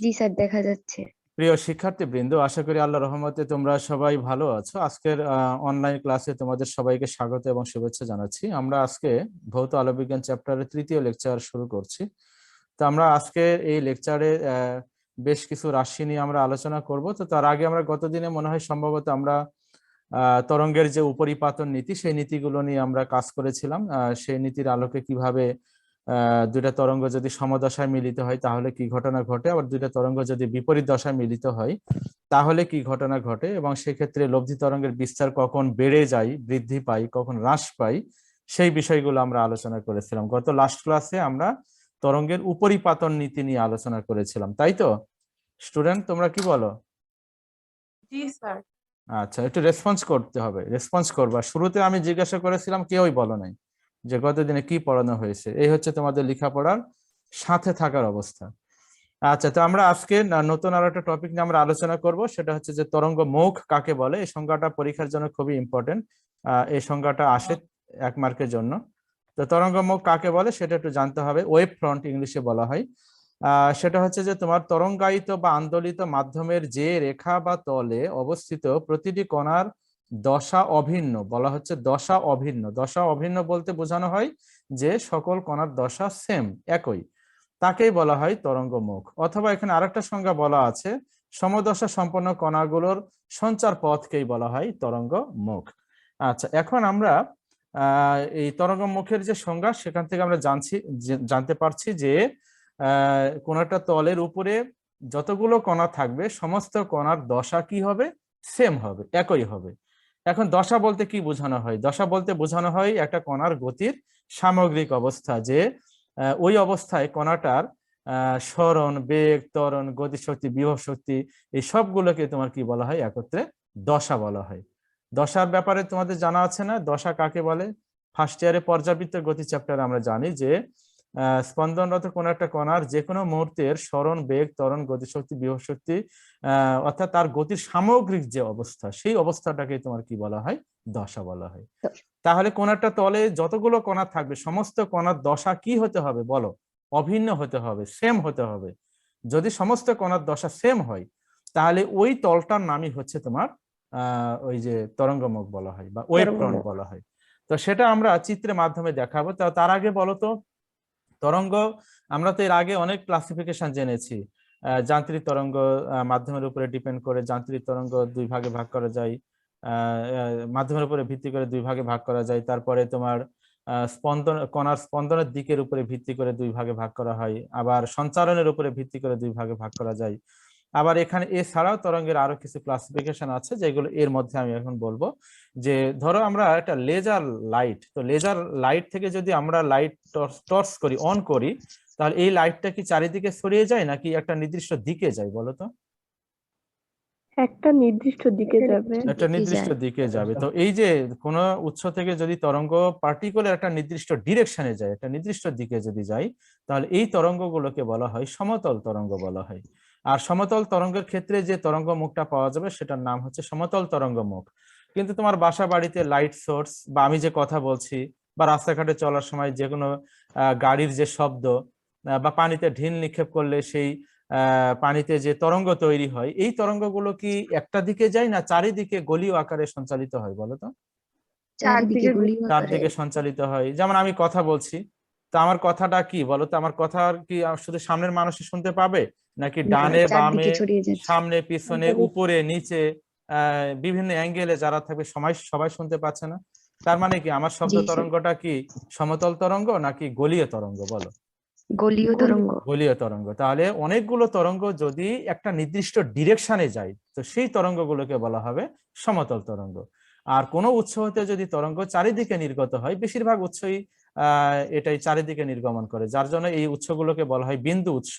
জি sir, দেখা যাচ্ছে। প্রিয় শিক্ষার্থীবৃন্দ, আশা করি আল্লাহর রহমতে তোমরা সবাই ভালো আছো। আজকের অনলাইন ক্লাসে তোমাদের সবাইকে স্বাগত এবং শুভেচ্ছা জানাচ্ছি। আমরা আজকে ভৌত আলোকবিজ্ঞান চ্যাপ্টারের তৃতীয় লেকচার শুরু করছি। তো আমরা আজকে এই লেকচারে বেশ কিছু রাশি নিয়ে আমরা আলোচনা করব। তো তার আগে আমরা গতদিনে মনে হয় সম্ভবত আমরা তরঙ্গের যে উপরিপাতন নীতি, সেই নীতিগুলো নিয়ে আমরা কাজ করেছিলাম। সেই নীতির আলোকে কিভাবে দুইটা তরঙ্গ যদি সমদশায় মিলিত হয় তাহলে কি ঘটনা ঘটে, আবার দুইটা তরঙ্গ যদি বিপরীত দশায় মিলিত হয় তাহলে কি ঘটনা ঘটে, এবং সেক্ষেত্রে লব্ধি তরঙ্গের বিস্তার কখন বেড়ে যায়, বৃদ্ধি পায়, কখন হ্রাস পায়, সেই বিষয়গুলো আমরা আলোচনা করেছিলাম। গত লাস্ট ক্লাসে আমরা তরঙ্গের উপরিপাতন নীতি নিয়ে আলোচনা করেছিলাম, তাই তো স্টুডেন্ট? তোমরা কি বলো? জি স্যার। আচ্ছা, একটু রেসপন্স করতে হবে, রেসপন্স করবা। শুরুতে আমি জিজ্ঞাসা করেছিলাম, কেউই বলো নাই যে গতদিনে কি পড়ানো হয়েছে। এই হচ্ছে তোমাদের লেখাপড়ার সাথে থাকার অবস্থা। আচ্ছা, তো আমরা আজকে নতুন আরো একটা টপিক নিয়ে আমরা আলোচনা করব, সেটা হচ্ছে যে তরঙ্গ মুখ কাকে বলে। এই সংজ্ঞাটা পরীক্ষার জন্য খুবই ইম্পর্টেন্ট। এই সংজ্ঞাটা আসে 1 মার্কের জন্য। তো তরঙ্গ মুখ কাকে বলে সেটা একটু জানতে হবে। ওয়েভ ফ্রন্ট ইংলিশে বলা হয়। সেটা হচ্ছে যে তোমার তরঙ্গায়িত বা আন্দোলিত মাধ্যমের যে রেখা বা তলে অবস্থিত প্রতিটি কণার দশা অভিন্ন বলা হচ্ছে দশা অভিন্ন। দশা অভিন্ন বলতে বোঝানো হয় যে সকল কণার দশা সেম, একই, তাকেই বলা হয় তরঙ্গ মুখ। অথবা এখানে আরেকটা সংজ্ঞা বলা আছে, সমদশা সম্পন্ন কণাগুলোর সঞ্চার পথকেই বলা হয় তরঙ্গ মুখ। আচ্ছা, এখন আমরা এই তরঙ্গ মুখের যে সংজ্ঞা, সেখান থেকে আমরা জানতে পারছি যে কোন একটা তলের উপরে যতগুলো কণা থাকবে সমস্ত কণার দশা কি হবে? সেম হবে, একই হবে। এখন দশা বলতে কি বোঝানো হয়? দশা বলতে বোঝানো হয় একটা কণার গতির সামগ্রিক অবস্থা, যে ওই অবস্থায় কণাটার সরণ, বেগ, ত্বরণ, গতিশক্তি, বিভব শক্তি, এই সবগুলোকে তোমার কি বলা হয়? একত্রে দশা বলা হয়। দশার ব্যাপারে তোমাদের জানা আছে না? দশা কাকে বলে? ফার্স্ট ইয়ারে পর্যাবৃত্ত গতি চ্যাপ্টারে আমরা জানি যে স্পন্দনরত কোন একটা কণার যে কোনো মুহূর্তের সরণ, বেগ, ত্বরণ, গতিশক্তি, বিভব শক্তি, অর্থাৎ তার গতির সামগ্রিক যে অবস্থা, সেই অবস্থাটাকে তোমার কি বলা হয়? দশা বলা হয়। তাহলে কোন একটা তলে যতগুলো কণা থাকবে সমস্ত কণার দশা কি হতে হবে বলো? অভিন্ন হতে হবে, সেম হতে হবে। যদি সমস্ত কণার দশা সেম হয় তাহলে ওই তলটার নামই হচ্ছে তোমার ওই যে তরঙ্গমুখ বলা হয় বা ওয়েভ ফ্রন্ট বলা হয়। তো সেটা আমরা চিত্রের মাধ্যমে দেখাবো। তার আগে বলো তো, তরঙ্গ আমরা তো এর আগে অনেক ক্লাসিফিকেশন জেনেছি। যান্ত্রিক তরঙ্গ মাধ্যমের উপরে ডিপেন্ড করে যান্ত্রিক তরঙ্গ 2 ভাগে ভাগ করা যায়, মাধ্যমের উপরে ভিত্তি করে 2 ভাগে ভাগ করা যায়। তারপরে তোমার স্পন্দন, কণার স্পন্দনের দিকের উপরে ভিত্তি করে 2 ভাগে ভাগ করা হয়। আবার সঞ্চারণের উপরে ভিত্তি করে 2 ভাগে ভাগ করা যায়। আবার এখানে এছাড়াও তরঙ্গের আরো কিছু ক্লাসিফিকেশন আছে, যেগুলো এর মধ্যে আমি এখন বলবো। যে ধরো আমরা একটা লেজার লাইট, তো লেজার লাইট থেকে যদি আমরা লাইট টর্চ করি, অন করি, তাহলে এই লাইটটা কি চারিদিকে ছড়িয়ে যায় নাকি একটা নির্দিষ্ট দিকে যায় বলো তো? একটা নির্দিষ্ট দিকে যাবে। একটা নির্দিষ্ট দিকে যাবে। তো এই যে কোন উৎস থেকে যদি তরঙ্গ পার্টিকুলার একটা নির্দিষ্ট ডিরেকশনে যায়, একটা নির্দিষ্ট দিকে যদি যায়, তাহলে এই তরঙ্গগুলোকে বলা হয় সমতল তরঙ্গ বলা হয়। আর সমতল তরঙ্গের ক্ষেত্রে যে তরঙ্গ মুখটা পাওয়া যাবে সেটার নাম হচ্ছে সমতল তরঙ্গ মুখ। কিন্তু তোমার বাসা বাড়িতে লাইট সোর্স, বা আমি যে কথা বলছি, বা রাস্তাঘাটে চলার সময় যে কোনো গাড়ির যে শব্দ, বা পানিতে ঢিল নিক্ষেপ করলে সেই পানিতে যে তরঙ্গ তৈরি হয়, এই তরঙ্গগুলো কি একটা দিকে যায় না চারিদিকে গলীয় আকারে সঞ্চালিত হয় বলো তো? চারদিকে সঞ্চালিত হয়। যেমন আমি কথা বলছি, তো আমার কথাটা কি বলতো, আমার কথা কি শুধু সামনের মানুষই শুনতে পাবে, নাকি ডানে বামে, সামনে পিছনে, উপরে নিচে, বিভিন্ন অ্যাঙ্গেলে যারা থাকবে সবাই সবাই শুনতে পাচ্ছে না? তার মানে কি আমার শব্দ তরঙ্গটা কি সমতল তরঙ্গ নাকি গলীয় তরঙ্গ বলো? গলীয় তরঙ্গ। গলীয় তরঙ্গ। তাহলে অনেকগুলো তরঙ্গ যদি একটা নির্দিষ্ট ডিরেকশনে যায়, তো সেই তরঙ্গগুলোকে বলা হবে সমতল তরঙ্গ। আর কোনো উৎস হতে যদি তরঙ্গ চারিদিকে নির্গত হয়, বেশিরভাগ উৎসই এটাই চারিদিকে নির্গমন করে, যার জন্য এই উৎসগুলোকে বলা হয় বিন্দু উৎস,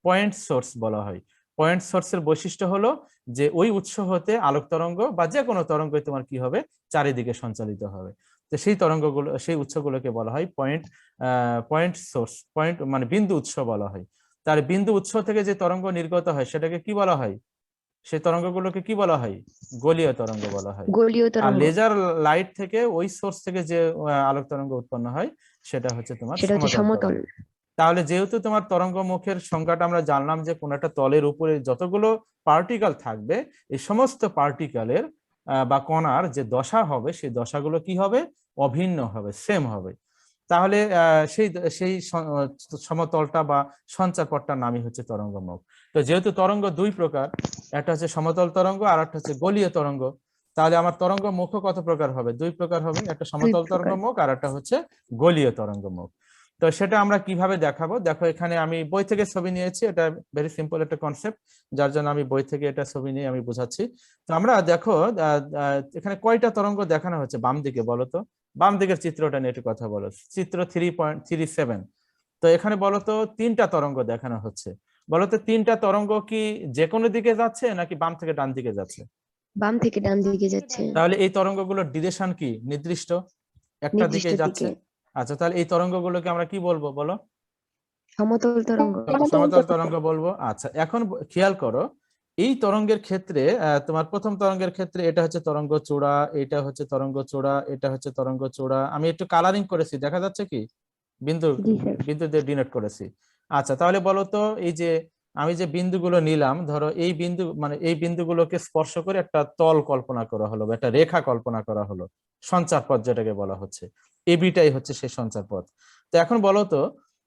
পয়েন্ট সোর্স বলা হয়। পয়েন্ট সোর্সের বৈশিষ্ট্য হলো যে ওই উৎস হতে আলোক তরঙ্গ বা যে কোনো তরঙ্গই তোমার কি হবে? চারিদিকে সঞ্চালিত হবে। তো সেই তরঙ্গগুলো, সেই উৎসগুলোকে বলা হয় পয়েন্ট সোর্স, পয়েন্ট মানে বিন্দু উৎস বলা হয়। তার বিন্দু উৎস থেকে যে তরঙ্গ নির্গত হয় সেটাকে কি বলা হয়? সেই তরঙ্গগুলোকে কি বলা হয়? গলীয় তরঙ্গ বলা হয়। আর লেজার লাইট থেকে ওই সোর্স থেকে যে আলোক তরঙ্গ উৎপন্ন হয় সেটা হচ্ছে তোমার সমতল তরঙ্গ। তাহলে যেহেতু তোমার তরঙ্গ মুখের সংজ্ঞাটা আমরা জানলাম যে কোন একটা তলের উপরে যতগুলো পার্টিকেল থাকবে এই সমস্ত পার্টিকেলের বা কণার যে দশা হবে সেই দশাগুলো কি হবে, অভিন্ন হবে, সেম হবে। তাহলে সেই সেই সমতলটা বা সঞ্চারপথটার নামই হচ্ছে তরঙ্গ মুখ। তো যেহেতু তরঙ্গ দুই প্রকার, একটা হচ্ছে সমতল তরঙ্গ আর একটা হচ্ছে গলীয় তরঙ্গ, তাহলে আমার তরঙ্গ মুখ কত প্রকার হবে, দুই প্রকার হবে, একটা সমতল তরঙ্গ মুখ আর একটা হচ্ছে গলীয় তরঙ্গ মুখ। তো সেটা আমরা কিভাবে দেখাবো, দেখো এখানে আমি বই থেকে ছবি নিয়েছি, এটা ভেরি সিম্পল একটা কনসেপ্ট, যার জন্য আমি বই থেকে এটা ছবি নিয়ে আমি বোঝাচ্ছি। তো আমরা দেখো এখানে কয়টা তরঙ্গ দেখানো হচ্ছে বাম দিকে, বলো তো, বাম দিকের চিত্রটা নিয়ে একটু কথা বলো, চিত্র 3.37। তো এখানে বলতো তিনটা তরঙ্গ দেখানো হচ্ছে, বলতো তিনটা তরঙ্গ কি যে কোনো দিকে যাচ্ছে নাকি বাম থেকে ডান দিকে যাচ্ছে? বাম থেকে ডান দিকে যাচ্ছে, তাহলে এই তরঙ্গগুলোর ডিরেকশন কি নির্দিষ্ট, একটা দিকে নির্দিষ্ট যাচ্ছে। দিকে। আচ্ছা, তাহলে এই তরঙ্গগুলোকে আমরা কি বলবো বলো? সমতল তরঙ্গ। সমতল তরঙ্গ বলবো। আচ্ছা, এখন খেয়াল করো এই তরঙ্গের ক্ষেত্রে তোমার প্রথম তরঙ্গের ক্ষেত্রে এটা হচ্ছে তরঙ্গ চূড়া, এটা হচ্ছে তরঙ্গ চূড়া, এটা হচ্ছে তরঙ্গ চূড়া। আমি একটু কালারিং করেছি, দেখা যাচ্ছে কি, বিন্দু জি স্যার। বিন্দু দিয়ে ডিনোট করেছি। আচ্ছা, তাহলে বলো তো এই যে আমি যে বিন্দুগুলো নিলাম, ধরো এই বিন্দু মানে এই বিন্দুগুলোকে স্পর্শ করে একটা তল কল্পনা করা হলো বা একটা রেখা কল্পনা করা হলো, সঞ্চারপথ যেটাকে বলা হচ্ছে, এবিটাই হচ্ছে সেই সঞ্চারপথ। তো এখন বলো তো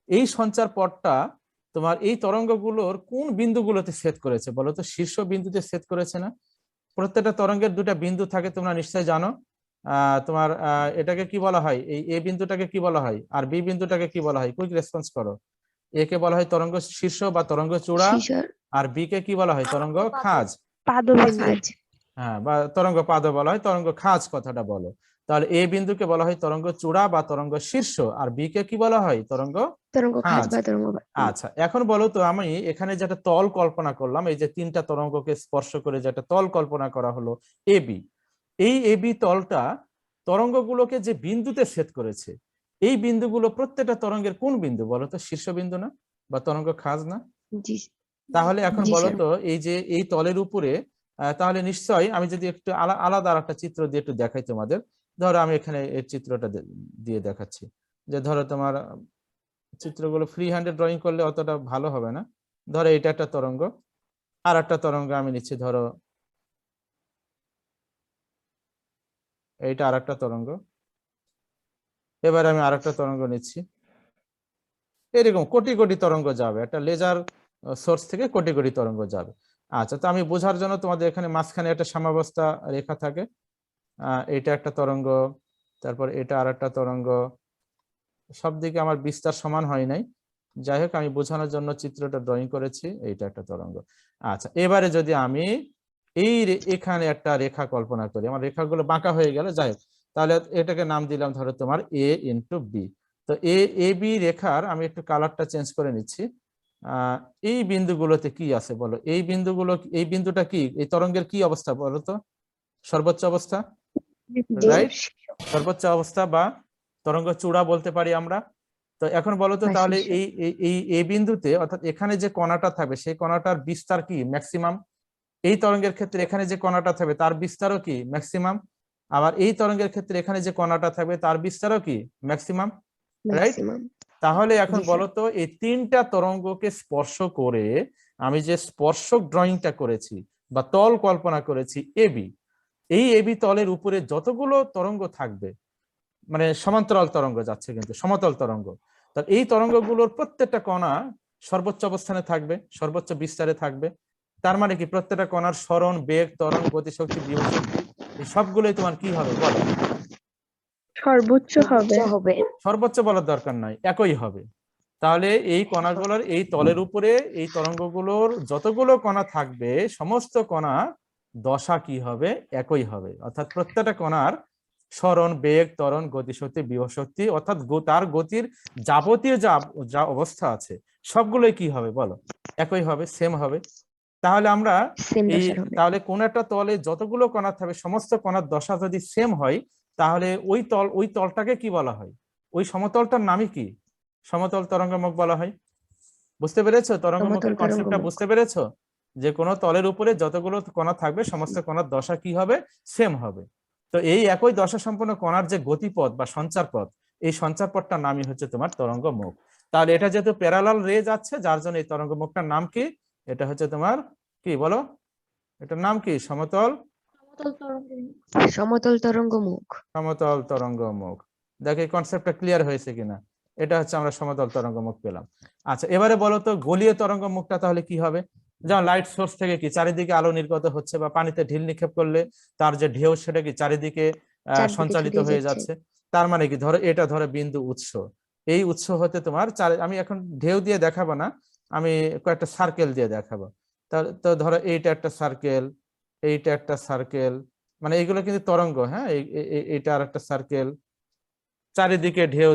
এই সঞ্চারপথটা তোমার এই তরঙ্গগুলোর কোন বিন্দুগুলোতে ছেদ করেছে বলো তো? শীর্ষ বিন্দুতে ছেদ করেছে না? প্রত্যেকটা তরঙ্গের দুটা বিন্দু থাকে, তোমরা নিশ্চয়ই জানো। তোমার এটাকে কি বলা হয়, এই এ বিন্দুটাকে কি বলা হয় আর বি বিন্দুটাকে কি বলা হয়? কুইক রেসপন্স করো। এ কে বলা হয় তরঙ্গ শীর্ষ বা তরঙ্গ চূড়া, শিশর আর বি কে কি বলা হয়? তরঙ্গ খাঁজ। পাদবিন্দু। আজ। হ্যাঁ, বা তরঙ্গ পাদ বলা হয়, তরঙ্গ খাঁজ কথাটা বলো। তাহলে এ বিন্দুকে বলা হয় তরঙ্গ চূড়া বা তরঙ্গ শীর্ষ, আর বি কে কি বলা হয়? তরঙ্গ তরঙ্গ খাঁজ খাঁজ। বা তরঙ্গ আচ্ছা, এখন বলো তো আমি এখানে যেটা তল কল্পনা করলাম, এই যে তিনটা তরঙ্গকে স্পর্শ করে যেটা তল কল্পনা করা হলো এবি, এই এবি তলটা তরঙ্গগুলোকে যে বিন্দুতে ছেদ করেছে, এই বিন্দুগুলো প্রত্যেকটা তরঙ্গের কোন বিন্দু বলো তো? শীর্ষ বিন্দু না বা তরঙ্গ খাঁজ না? জি তাহলে এখন জি বলো স্যার। তো এই যে এই তলের উপরে তাহলে নিশ্চয়ই আমি যদি একটু আলাদা আর একটা চিত্র দিয়ে একটু দেখাই তোমাদের, ধরো আমি এখানে এই চিত্রটা দিয়ে দেখাচ্ছি, যে ধরো তোমার চিত্রগুলো ফ্রি হ্যান্ডে ড্রয়িং করলে অতটা ভালো হবে না। ধরো এটা একটা তরঙ্গ, আর একটা তরঙ্গ আমি নিচ্ছি, ধরো এইটা আর একটা তরঙ্গ, এবার আমি আর একটা তরঙ্গ নিচ্ছি। এরকম কোটি কোটি তরঙ্গ যাবে, একটা লেজার সোর্স থেকে কোটি কোটি তরঙ্গ যাবে। আচ্ছা, তো আমি বোঝার জন্য তোমাদের এখানে মাঝখানে একটা সাম্যাবস্থা রেখা থাকে, এটা একটা তরঙ্গ, তারপর এটা আর একটা তরঙ্গ, সব দিকে আমার বিস্তার সমান হয় নাই, যাই হোক আমি বোঝানোর জন্য চিত্রটা ড্রয়িং করেছি, এইটা একটা তরঙ্গ। আচ্ছা, এবারে যদি আমি এখানে একটা রেখা কল্পনা করি, আমার রেখাগুলো বাঁকা হয়ে গেল, যাই হোক, তাহলে এটাকে নাম দিলাম ধরো তোমার এ ইন্টু বি। তো এ বি রেখার আমি একটু কালারটা চেঞ্জ করে নিচ্ছি। এই বিন্দুগুলোতে কি আছে বলো? এই বিন্দুগুলো, এই বিন্দুটা কি এই তরঙ্গের কি অবস্থা বলো তো? সর্বোচ্চ অবস্থা, জি রাইট? স্যার। সর্বোচ্চ অবস্থা বা তরঙ্গ চূড়া বলতে পারি আমরা। তো এখন বলো তো বা তাহলে শীর্ষ। এই বিন্দুতে অর্থাৎ এখানে যে কণাটা থাকবে সেই কণাটার বিস্তার কি ম্যাক্সিমাম? এই তরঙ্গের ক্ষেত্রে এখানে যে কণাটা থাকবে তার বিস্তারও কি ম্যাক্সিমাম? আবার এই তরঙ্গের ক্ষেত্রে এখানে যে কণাটা থাকবে তার বিস্তারও কি ম্যাক্সিমাম, রাইট? ম্যাক্সিমাম। তাহলে এখন জি স্যার। বলো তো এই তিনটা তরঙ্গকে স্পর্শ করে আমি যে স্পর্শক ড্রয়িংটা করেছি বা তল কল্পনা করেছি এবি, এই এবি তলের উপরে যতগুলো তরঙ্গ থাকবে, মানে সমান্তরাল তরঙ্গ যাচ্ছে কিন্তু সমতল তরঙ্গ, তাহলে এই তরঙ্গগুলোর প্রত্যেকটা কণা সর্বোচ্চ অবস্থানে থাকবে, সর্বোচ্চ বিস্তারে থাকবে। তার মানে কি প্রত্যেকটা কণার সরণ, বেগ, ত্বরণ, গতিশক্তি, বিভবশক্তি এই সবগুলোই তোমার কি হবে বলো? সর্বোচ্চ হবে। হবে। সর্বোচ্চ বলার দরকার নাই, একই হবে। তাহলে এই কণাগুলোর এই তলের উপরে এই তরঙ্গগুলোর যতগুলো কণা থাকবে সমস্ত কণা দশা কি হবে? একই হবে। অর্থাৎ প্রত্যেকটা কণার সরণ, বেগ, ত্বরণ, গতিশক্তি, বিভবশক্তি অর্থাৎ তার গতির যাবতীয় যা অবস্থা আছে সবগুলোই কি হবে বলো? একই হবে, সেম হবে। তাহলে আমরা সেম এই দশার হবে। তাহলে কোন একটা তলে যতগুলো কণা থাকবে সমস্ত কণার দশা যদি সেম হয়, তাহলে ওই তলটাকে কি বলা হয়? ওই সমতলটার নামই কি? সমতল তরঙ্গমুখ বলা হয়। বুঝতে পেরেছো তরঙ্গমুখের সমতল কনসেপ্টটা? তরঙ্গমুখ। বুঝতে পেরেছো যে কোনো তলের উপরে যতগুলো কণা থাকবে সমস্ত কণার দশা কি হবে? সেম হবে। তো এই একই দশা সম্পন্ন কণার যে গতিপথ বা সঞ্চারপথ, এই সঞ্চারপথটার নামই হচ্ছে তোমার তরঙ্গমুখ। তাহলে এটা যেহেতু প্যারালাল রে যাচ্ছে, যার জন্য এই তরঙ্গ মুখটার নাম কি? এটা হচ্ছে তোমার কি বলো, এটার নাম কি? সমতল সমতল তরঙ্গ মুখ। সমতল তরঙ্গ মুখ। দেখো এই কনসেপ্টটা ক্লিয়ার হয়েছে কিনা। এটা হচ্ছে আমরা সমতল তরঙ্গ মুখ পেলাম। আচ্ছা, এবারে বলো তো গলীয় তরঙ্গ মুখটা তাহলে কি হবে? যেমন লাইট সোর্স থেকে কি চারিদিকে আলো নির্গত হচ্ছে, বা পানিতে ঢিল নিক্ষেপ করলে তার যে ঢেউ সেটা কি চারিদিকে চারদিকে সঞ্চালিত ছড়িয়ে হয়ে যাচ্ছে। যাচ্ছে। তার মানে কি, ধরো এটা ধরো বিন্দু উৎস, এই উৎস হতে তোমার আমি এখন ঢেউ দিয়ে দেখাবো না, আমি কয়েকটা সার্কেল দিয়ে দেখাবো। তো ধরো এইটা একটা সার্কেল, এইটা একটা সার্কেল, মানে এইগুলো কিন্তু তরঙ্গ, হ্যাঁ। এইটা আর একটা সার্কেল, চারিদিকে ঢেউ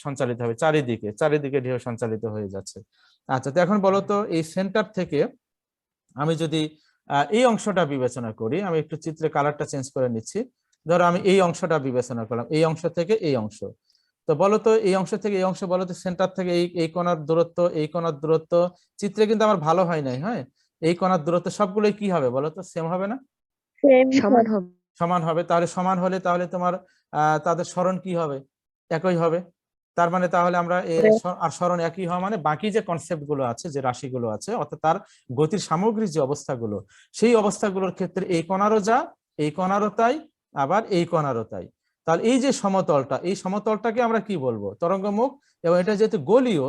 সঞ্চালিত হবে, চারিদিকে চারিদিকে ঢেউ সঞ্চালিত হয়ে যাচ্ছে। আচ্ছা, তো এখন বলো তো এই সেন্টার থেকে আমি যদি এই অংশটা বিবেচনা করি, আমি একটু চিত্রে কালারটা চেঞ্জ করে নিচ্ছি। ধরো আমি এই অংশটা বিবেচনা করলাম, এই অংশ থেকে এই অংশ। তো বলো তো এই অংশ থেকে এই অংশ, বলো তো সেন্টার থেকে এই কোণার দূরত্ব, এই কোণার দূরত্ব চিত্রে কিন্তু আমার ভালো হয় নাই, হ্যাঁ। এই কোণার দূরত্ব সবগুলোই কি হবে বলো তো? সেম হবে না? সেম সমান হবে। সমান হবে। তাহলে সমান হলে তাহলে তোমার তাদের সরণ কি হবে? একই হবে। তার মানে তাহলে আমরা আর সরণ একই হওয়া মানে বাকি যে কনসেপ্ট গুলো আছে, যে রাশিগুলো আছে, অর্থাৎ তার গতির সামগ্রিক যে অবস্থাগুলো, সেই অবস্থাগুলোর ক্ষেত্রে এই কণারও যা, এই কণারও তাই, আবার এই কণারও তাই। তাহলে এই যে সমতলটা, এই সমতলটাকে আমরা কি বলবো? তরঙ্গমুখ। এবং এটা যেহেতু গলীয়,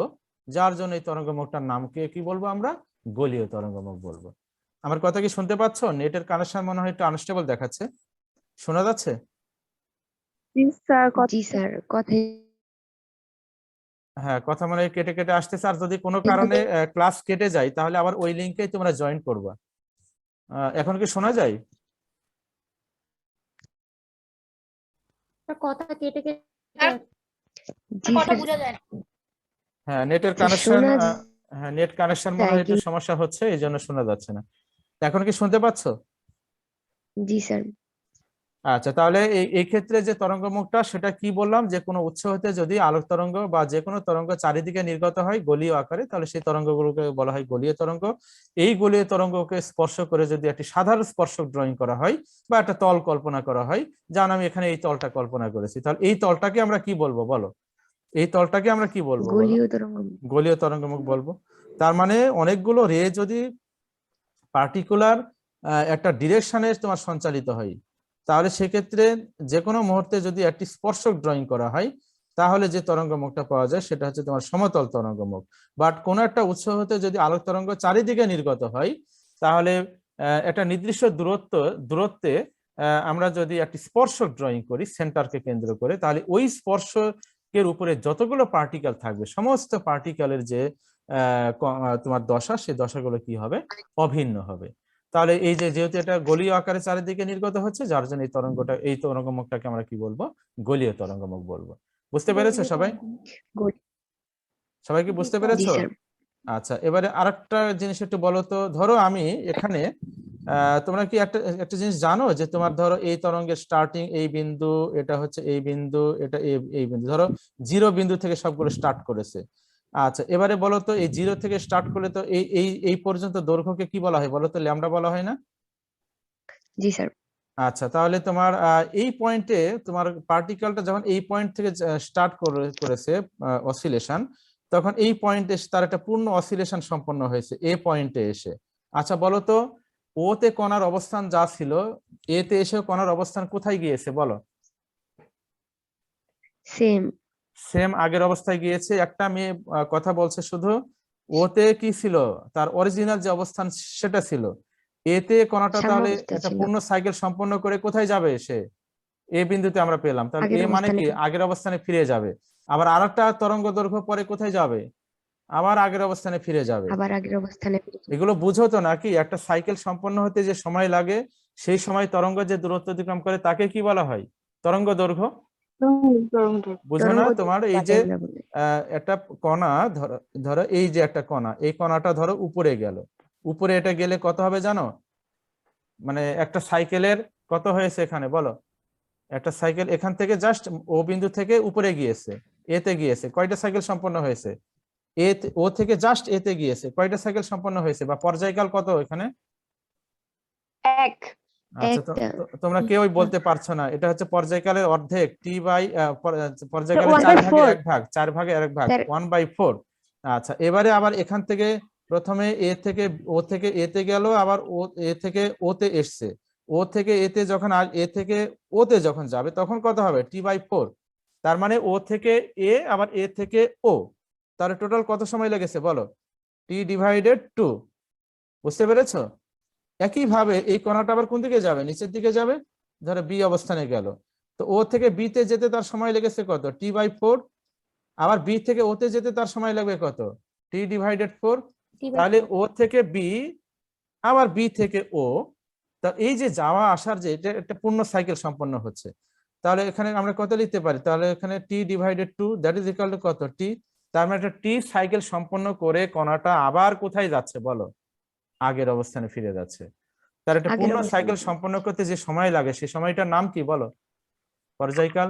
যার জন্য এই তরঙ্গমুখটার নামকে কি বলবো আমরা? গলীয় তরঙ্গমুখ বলবো। আমার কথা কি শুনতে পাচ্ছ? নেটের কানেকশন মনে হয় একটু আনস্টেবল দেখাচ্ছে, শোনা যাচ্ছে? জি স্যার, কথাই হ্যাঁ, কথা মানে কেটে কেটে আসতেছে। আর যদি কোনো কারণে ক্লাস কেটে যায় তাহলে আবার ওই লিঙ্কেই তোমরা জয়েন করবা। এখন কি শোনা যায়? কথা কেটে কেটে জি কথা স্যার, বোঝা যায় না। হ্যাঁ, নেটের স্যার কানেকশন, শোনা হ্যাঁ নেট কানেকশন মনে যায় হয় একটু সমস্যা হচ্ছে, এই জন্য শোনা যাচ্ছে না। এখন কি শুনতে পাচ্ছ? জি স্যার। আচ্ছা, তাহলে এই ক্ষেত্রে যে তরঙ্গ মুখটা, সেটা কি বললাম, যে কোনো উৎস হতে যদি আলোক তরঙ্গ বা যে কোনো তরঙ্গ চারিদিকে নির্গত হয় গলীয় আকারে, তাহলে সেই তরঙ্গগুলোকে বলা হয় গলীয় তরঙ্গ। এই গলীয় তরঙ্গকে স্পর্শ করে যদি একটি সাধারণ স্পর্শক ড্রয়িং করা হয় বা একটা তল কল্পনা করা হয়, যেমন আমি এখানে এই তলটা কল্পনা করেছি, তাহলে এই তলটাকে আমরা কি বলবো বলো? এই তলটাকে আমরা কি বলবো বলো? গলীয় তরঙ্গ মুখ। গলীয় তরঙ্গমুখ বলবো। তার মানে অনেকগুলো রে যদি পার্টিকুলার একটা ডিরেকশনে তোমার সঞ্চালিত হয়, তাহলে সেক্ষেত্রে যে কোনো মুহূর্তে যদি একটি স্পর্শক ড্রয়িং করা হয়, তাহলে যে তরঙ্গমুখটা পাওয়া যায় সেটা হচ্ছে তোমার সমতল তরঙ্গমুখ। বাট কোনো একটা উৎস হতে যদি আলোক তরঙ্গ চারিদিকে নির্গত হয়, তাহলে একটা নির্দিষ্ট দূরত্বে আমরা যদি একটি স্পর্শক ড্রয়িং করি সেন্টারকে কেন্দ্র করে, তাহলে ওই স্পর্শকের উপরে যতগুলো পার্টিকেল থাকবে, সমস্ত পার্টিকেলের যে তোমার দশা, সেই দশাগুলো কি হবে? অভিন্ন হবে। তাহলে এই যে যেহেতু এটা গলীয় আকারে চারিদিকে নির্গত হচ্ছে, যার জন্য এই তরঙ্গমুখটাকে আমরা কি বলবো? গলীয় তরঙ্গমুখ বলবো। বুঝতে পেরেছো সবাই? সবাই কি বুঝতে জি পেরেছো? স্যার। আচ্ছা, এবারে আরেকটা জিনিস একটু বলো তো। ধরো আমি এখানে তোমরা কি একটা একটা জিনিস জানো, যে তোমার ধরো এই তরঙ্গের স্টার্টিং এই বিন্দু, এটা হচ্ছে এই বিন্দু, এটা এই বিন্দু, ধরো 0 বিন্দু থেকে সবগুলো স্টার্ট করেছে। আচ্ছা, এবারে বলো তো এই 0 থেকে স্টার্ট করলে তো এই পর্যন্ত দৈর্ঘ্যকে কি বলা হয় বলো তো? ল্যামডা বলা হয় না? জি স্যার। আচ্ছা, তাহলে তোমার এই পয়েন্টে তোমার পার্টিকেলটা যখন এই পয়েন্ট থেকে স্টার্ট করেছে অসিলেশন, তখন এই পয়েন্টে তার একটা পূর্ণ অসিলেশন সম্পন্ন হয়েছে এ পয়েন্টে এসে। আচ্ছা বলো তো, ও তে কণার অবস্থান যা ছিল, এ তে এসে কণার অবস্থান কোথায় গিয়েছে বলো? সেম। সেম আগের অবস্থায় গিয়েছে। একটা মেয়ে কথা বলছে শুধু, ওতে কি ছিল, তার অরিজিনাল যে অবস্থান সেটা ছিল। এতে কণাটা তাহলে সাম্যাবস্থা একটা ছিল। পূর্ণ সাইকেল সম্পন্ন করে কোথায় যাবে সে? এ বিন্দুতে আমরা পেলাম। তাহলে আগের এ মানে অবস্থানে কি? আগের অবস্থানে ফিরে যাবে। আবার আরেকটা তরঙ্গ দৈর্ঘ্য পরে কোথায় যাবে? আবার আগের অবস্থানে ফিরে যাবে। আবার আগের অবস্থানে ফিরে যাবে। এগুলো বুঝো তো নাকি? একটা সাইকেল সম্পন্ন হতে যে সময় লাগে, সেই সময় তরঙ্গ যে দূরত্ব অতিক্রম করে তাকে কি বলা হয়? তরঙ্গ দৈর্ঘ্য। বুঝো না? তরঙ্গ তোমার দৈর্ঘ্য এই যে বাতায় আমরা বলি। একটা কণা, ধরো ধরো এই যে একটা কণা, এই কণাটা ধরো উপরে গেল, উপরে এটা গেলে কত হবে জানো? মানে একটা সাইকেলের কত হয়েছে এখানে বলো? একটা সাইকেল এখান থেকে জাস্ট ও বিন্দু থেকে উপরে গিয়েছে, এতে গিয়েছে, কয়টা সাইকেল সম্পন্ন হয়েছে? ও থেকে জাস্ট এতে গিয়েছে, কয়টা সাইকেল সম্পন্ন হয়েছে? বা পর্যায়কাল কত এখানে? এক। আচ্ছা, একটা। তোমরা কেউই বলতে পারছো না। এটা হচ্ছে পর্যায়কালের অর্ধেক, টি বাই পর্যায়কালের 1/4 4 ভাগের 1 ভাগ, স্যার 1/4। আচ্ছা, এবারে আবার এখান থেকে প্রথমে ও থেকে এ তে গেল, আবার ও এ থেকে ও তে এসছে। ও থেকে এ তে যখন এ থেকে ও তে যখন যাবে তখন কত হবে? t/4। তার মানে ও থেকে এ আবার এ থেকে ও, তাহলে টোটাল কত সময় লেগেছে বলো? t/2। বুঝতে পেরেছো? একইভাবে এই কণাটা আবার কোন দিকে যাবে? নিচের দিকে যাবে। ধরো বি অবস্থানে গেল, তো ও থেকে বি তে যেতে তার সময় লেগেছে কত? t/4। আবার বি থেকে ওতে যেতে তার সময় লাগবে কত? t/4। তাহলে ও থেকে বি আবার বি থেকে ও, তা এই যে যাওয়া আসার যে এটা একটা পূর্ণ সাইকেল সম্পন্ন হচ্ছে। তাহলে এখানে আমরা কত লিখতে পারি? তাহলে এখানে t/2 that is equal to কত? টি। তার মানে একটা টি সাইকেল সম্পন্ন করে কণাটা আবার কোথায় যাচ্ছে বলো? আগের অবস্থানে ফিরে যাচ্ছে। তার একটা আগের পূর্ণ অবস্থানে। সাইকেল সম্পন্ন করতে যে সময় লাগে সেই সময়টার নাম কি বলো? পর্যায়কাল।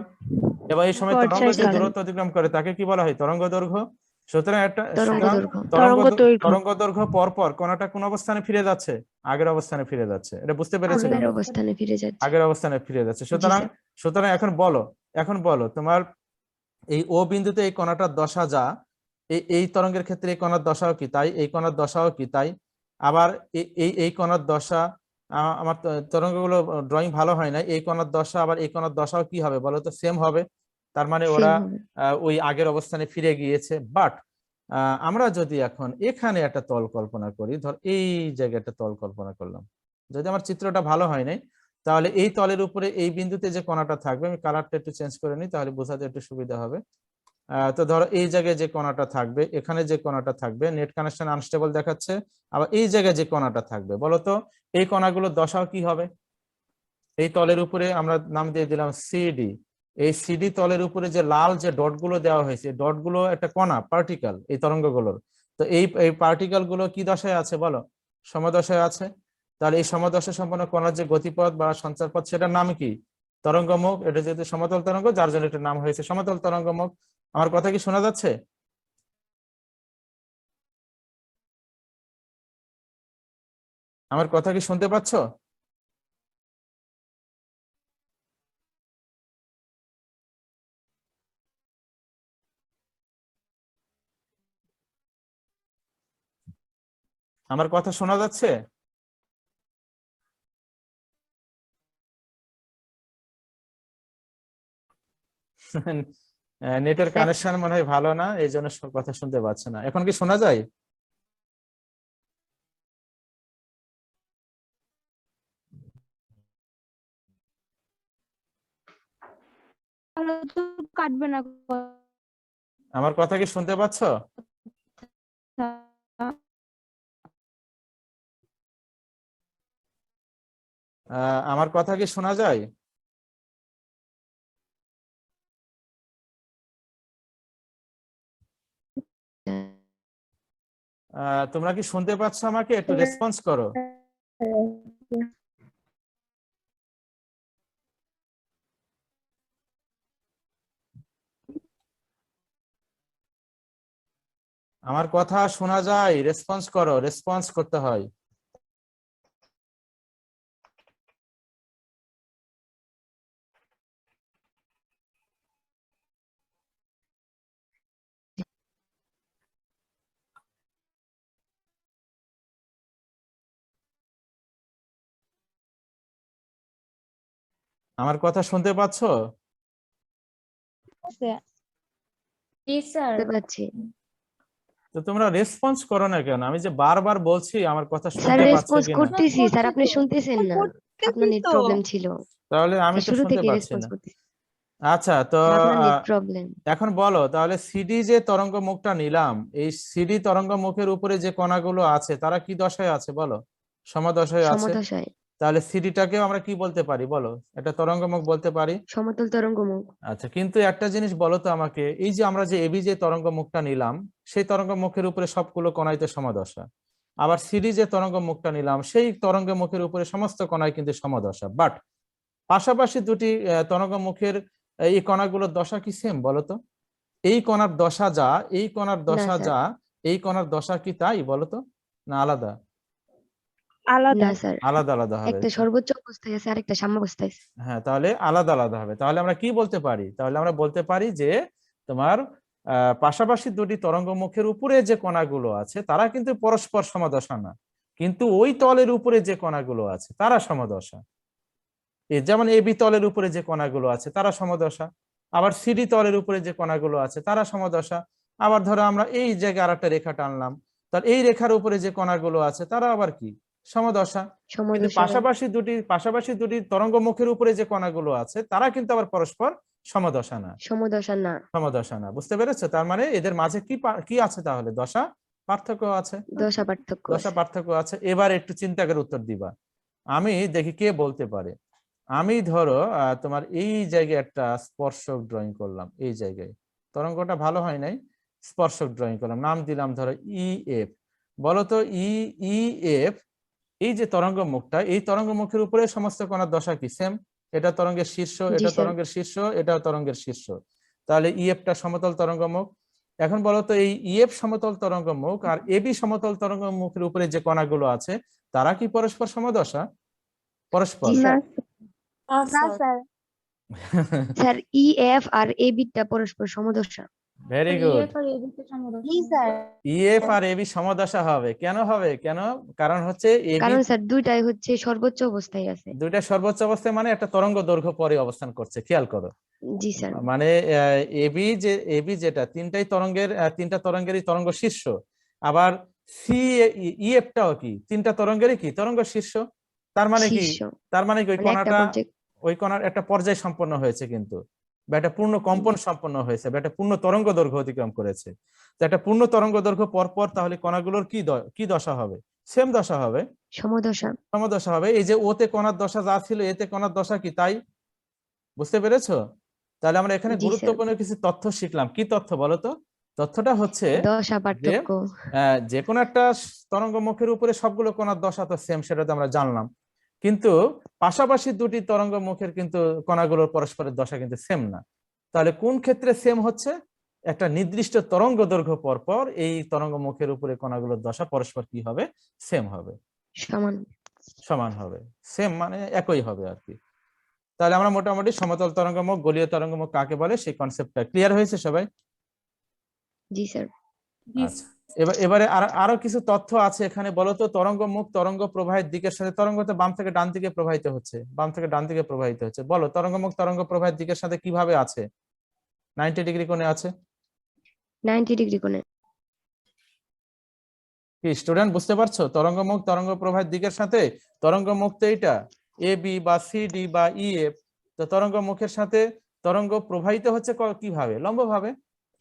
এবার এই সময় তরঙ্গ যে পর্যায়কাল। দূরত্ব অতিক্রম করে তাকে কি বলা হয়? তরঙ্গ দৈর্ঘ্য। সুতরাং তরঙ্গ সুতরাং দৈর্ঘ্য। তরঙ্গ দৈর্ঘ্য। তরঙ্গ দৈর্ঘ্য পর পর কণাটা কোন অবস্থানে ফিরে যাচ্ছে? আগের অবস্থানে ফিরে যাচ্ছে। এটা বুঝতে পেরেছিলে? আগের অবস্থানে ফিরে যাচ্ছে। আগের অবস্থানে ফিরে যাচ্ছে। জি সুতরাং স্যার। সুতরাং এখন বলো তোমার এই ও বিন্দুতে এই কণাটার দশা যা, এই তরঙ্গের ক্ষেত্রে এই কণার দশাও কি তাই, এই কণার দশাও কি তাই। আবার এই কণার দশা, আমার তরঙ্গগুলো ড্রয়িং ভালো হয় না, এই কণার দশা আবার এই কণার দশাও কি হবে বলো তো? সেম হবে। তার মানে ওরা সেম হবে। ওই আগের অবস্থানে ফিরে গিয়েছে। বাট আমরা যদি এখন এখানে একটা তল কল্পনা করি, ধর এই জায়গায় একটা তল কল্পনা করলাম, যদি আমার চিত্রটা ভালো হয় নাই, তাহলে এই তলের উপরে এই বিন্দুতে যে কণাটা থাকবে, আমি কালারটা একটু চেঞ্জ করে নিই তাহলে বোঝাতে একটু সুবিধা হবে। তো ধরো এই জায়গায় যে কণাটা থাকবে, এখানে যে কণাটা থাকবে, নেট কানেকশন আনস্টেবল দেখাচ্ছে। আবার এই জায়গায় যে কণাটা থাকবে, বলতো এই কণাগুলোর দশাও কি হবে? এই তলের উপরে আমরা নাম দিয়ে দিলাম সিডি। এই সিডি তলের উপরে যে লাল যে ডট গুলো দেওয়া হয়েছে, ডট গুলো একটা কণা, পার্টিকেল, এই তরঙ্গগুলোর। তো এই পার্টিকেল গুলো কি দশায় আছে বলো? সমদশায় আছে। তাহলে এই সমদশা সম্পন্ন কণার যে গতিপথ বা সঞ্চারপথ, সেটার নাম কি? তরঙ্গমুখ। এটা যেহেতু সমতল তরঙ্গ, যার জন্য এটার নাম হয়েছে সমতল তরঙ্গমুখ। আমার কথা কি শোনা যাচ্ছে? আমার কথা কি শুনতে পাচ্ছ? আমার কথা শোনা যাচ্ছে? নেটের স্যার, কানেকশন মনে হয় ভালো না, এই জন্য কথা শুনতে পাচ্ছে না। এখন কি শোনা যায়? কাটবে না আমার কথা কি শুনতে পাচ্ছ? আমার কথা কি শোনা যায়? তোমরা কি শুনতে পাচ্ছ আমাকে? একটু রেসপন্স করো। আমার কথা শোনা যায়? রেসপন্স করো, রেসপন্স করতে হয়। আমার কথা শুনতে পাচ্ছ? জি স্যার। বুঝতে পারছি। তো তোমরা রেসপন্স করো না কেন? আমি যে বারবার বলছি আমার কথা স্যার, শুনতে পাচ্ছ রেসপন্স কিনা। করতেছি স্যার, আপনি শুনতেছেন না। আপনার নেট প্রবলেম ছিল। তাহলে আমি স্যার, তো শুরু শুনতে থেকে পাচ্ছি রেসপন্স না। করতেছি। আচ্ছা, তো স্যার, আপনার নেট প্রবলেম। এখন বলো তাহলে সিডি যে তরঙ্গ মুখটা নিলাম, এই সিডি তরঙ্গ মুখের উপরে যে কণাগুলো আছে তারা কি দশায় আছে বলো? সমদশায় আছে। সমদশায়। তাহলে সিডিটাকেও আমরা কি বলতে পারি বলো? এটা তরঙ্গ মুখ বলতে পারি। সমতল তরঙ্গমুখ। আচ্ছা, কিন্তু একটা জিনিস বলো তো আমাকে, এই যে আমরা যে এবি যে তরঙ্গ মুখটা নিলাম, সেই তরঙ্গ মুখের উপরে সবগুলো কণাই তো সমদশা। আবার সিডি যে তরঙ্গ মুখটা নিলাম, সেই তরঙ্গ মুখের উপরে সমস্ত কণাই কিন্তু সমদশা। বাট পাশাপাশি দুটি তরঙ্গ মুখের এই কণাগুলোর দশা কি সেম বলো তো? এই কণার দশা যা, এই কণার না দশা স্যার। যা, এই কণার দশা কি তাই বলো তো? না আলাদা? আলাদা। না স্যার, আলাদা আলাদা হবে। একটা সর্বোচ্চ অবস্থায় আছে, আরেকটা সাম্যাবস্থায় আছে। হ্যাঁ, তাহলে আলাদা আলাদা হবে। তাহলে আমরা কি বলতে পারি? তাহলে আমরা বলতে পারি যে তোমার পাশাপাশি দুটি তরঙ্গমুখের উপরে যে কণাগুলো আছে তারা কিন্তু পরস্পর সমদশা না, কিন্তু ওই তলের উপরে যে কণাগুলো আছে তারা সমদশা। যেমন এবি তলের উপরে যে কণাগুলো আছে তারা সমদশা, আবার সিডি তলের উপরে যে কণাগুলো আছে তারা সমদশা। আবার ধরো আমরা এই জায়গায় আর একটা রেখা টানলাম, তার এই রেখার উপরে যে কণাগুলো আছে তারা আবার কি সমদশা। কিন্তু সমদশা পাশাপাশি দুটি তরঙ্গমুখের উপরে যে কণাগুলো আছে তারা কিন্তু আবার পরস্পর সমদশা না, সমদশা না। সমদশা না। বুঝতে পেরেছো? তার মানে এদের মাঝে কি আছে তাহলে? দশা পার্থক্য আছে। দশা পার্থক্য দশা আছে। পার্থক্য আছে। এবার একটু চিন্তা করে উত্তর দিবা। আমি দেখি কে বলতে পারে। আমি ধরো তোমার এই জায়গায় একটা স্পর্শক ড্রয়িং করলাম, এই জায়গায় তরঙ্গটা ভালো হয় নাই, স্পর্শক ড্রয়িং করলাম, নাম দিলাম ধরো ইএফ। বলো তো ইএফ, এই যে তরঙ্গ মুখটা, এই তরঙ্গ মুখের উপরে সমস্ত কণার দশা কি? সেম। এটা তরঙ্গের শীর্ষ, জি এটা স্যার। তরঙ্গের শীর্ষ, এটাও তরঙ্গের শীর্ষ। তাহলে ইএফটা সমতল তরঙ্গ মুখ। এখন বলো তো এই ইএফ সমতল তরঙ্গ মুখ আর এবি সমতল তরঙ্গ মুখের উপরে যে কণাগুলো আছে তারা কি পরস্পর সমদশা? পরস্পর। জি না স্যার। না স্যার স্যার ইএফ আর এবি টা পরস্পর সমদশা। Very good. জি স্যার ইএফ আর এবি সমদশা হবে। কেন হবে? কেন? কারণ হচ্ছে এবি কারণ স্যার দুইটাই হচ্ছে সর্বোচ্চ অবস্থায় আছে। দুইটা সর্বোচ্চ অবস্থায়, মানে একটা তরঙ্গ দৈর্ঘ্য পরে অবস্থান করছে। খেয়াল করো, জি স্যার। মানে এবি যেটা তিনটা তরঙ্গেরই তরঙ্গ শীর্ষ, আবার সি ইএফটাও কি তিনটা তরঙ্গেরই কি তরঙ্গ শীর্ষ। তার মানে কি? শীর্ষ তার মানে কি ওই মানে একটা কণাটা, পর্যায়ে। ওই কণার একটা পর্যায় সম্পন্ন হয়েছে কিন্তু, বা একটা পূর্ণ কম্পন সম্পন্ন হয়েছে, বা একটা পূর্ণ তরঙ্গ দৈর্ঘ্য অতিক্রম করেছে। তো একটা পূর্ণ তরঙ্গ দৈর্ঘ্য পর তাহলে কণাগুলোর কি দশা হবে? সেম দশা হবে, সমদশা। সমদশা হবে। এই যে ওতে কণার দশা যা ছিল এতে কণার দশা কি তাই। বুঝতে পেরেছো? তাহলে আমরা এখানে জি স্যার। গুরুত্বপূর্ণ কিছু তথ্য শিখলাম। কি তথ্য বলো তো? তথ্যটা হচ্ছে দশা যে পার্থক্য। যে কোনো একটা তরঙ্গ মুখের উপরে সবগুলো কণার দশা তো সেম, সেটা তো আমরা জানলাম। কিন্তু পাশাপাশি দুটি তরঙ্গ মুখের কিন্তু কণাগুলোর পরস্পরের দশা কিন্তু সেম না। তাহলে কোন ক্ষেত্রে সেম হচ্ছে? একটা নির্দিষ্ট তরঙ্গ দৈর্ঘ্য পর পর এই তরঙ্গ মুখের উপরে কণাগুলোর দশা পরস্পর কি হবে? সেম হবে, সমান। সমান হবে। সেম মানে একই হবে আর কি। তাহলে আমরা মোটামুটি সমতল তরঙ্গমুখ, গলীয় তরঙ্গমুখ কাকে বলে সেই কনসেপ্টটা ক্লিয়ার হয়েছে সবাই? জি স্যার। আচ্ছা, এবারে আরো কিছু তথ্য আছে এখানে। বলো তো তরঙ্গমুখ তরঙ্গ প্রবাহের দিকের সাথে, তরঙ্গ তো বাম থেকে ডান দিকে প্রবাহিত হচ্ছে, বাম থেকে ডান দিকে প্রবাহিত হচ্ছে। বলো তরঙ্গমুখ তরঙ্গ প্রবাহের দিকের সাথে কিভাবে আছে? 90 ডিগ্রি কোণে আছে। 90 ডিগ্রি কোণে। কি স্টুডেন্ট বুঝতে পারছো? তরঙ্গমুখ তরঙ্গ প্রবাহের দিকের সাথে, তরঙ্গমুখ তো এইটা এ বি বা সি ডি বা ই এফ, তো তরঙ্গমুখের সাথে তরঙ্গ প্রবাহিত হচ্ছে কিভাবে? লম্বভাবে।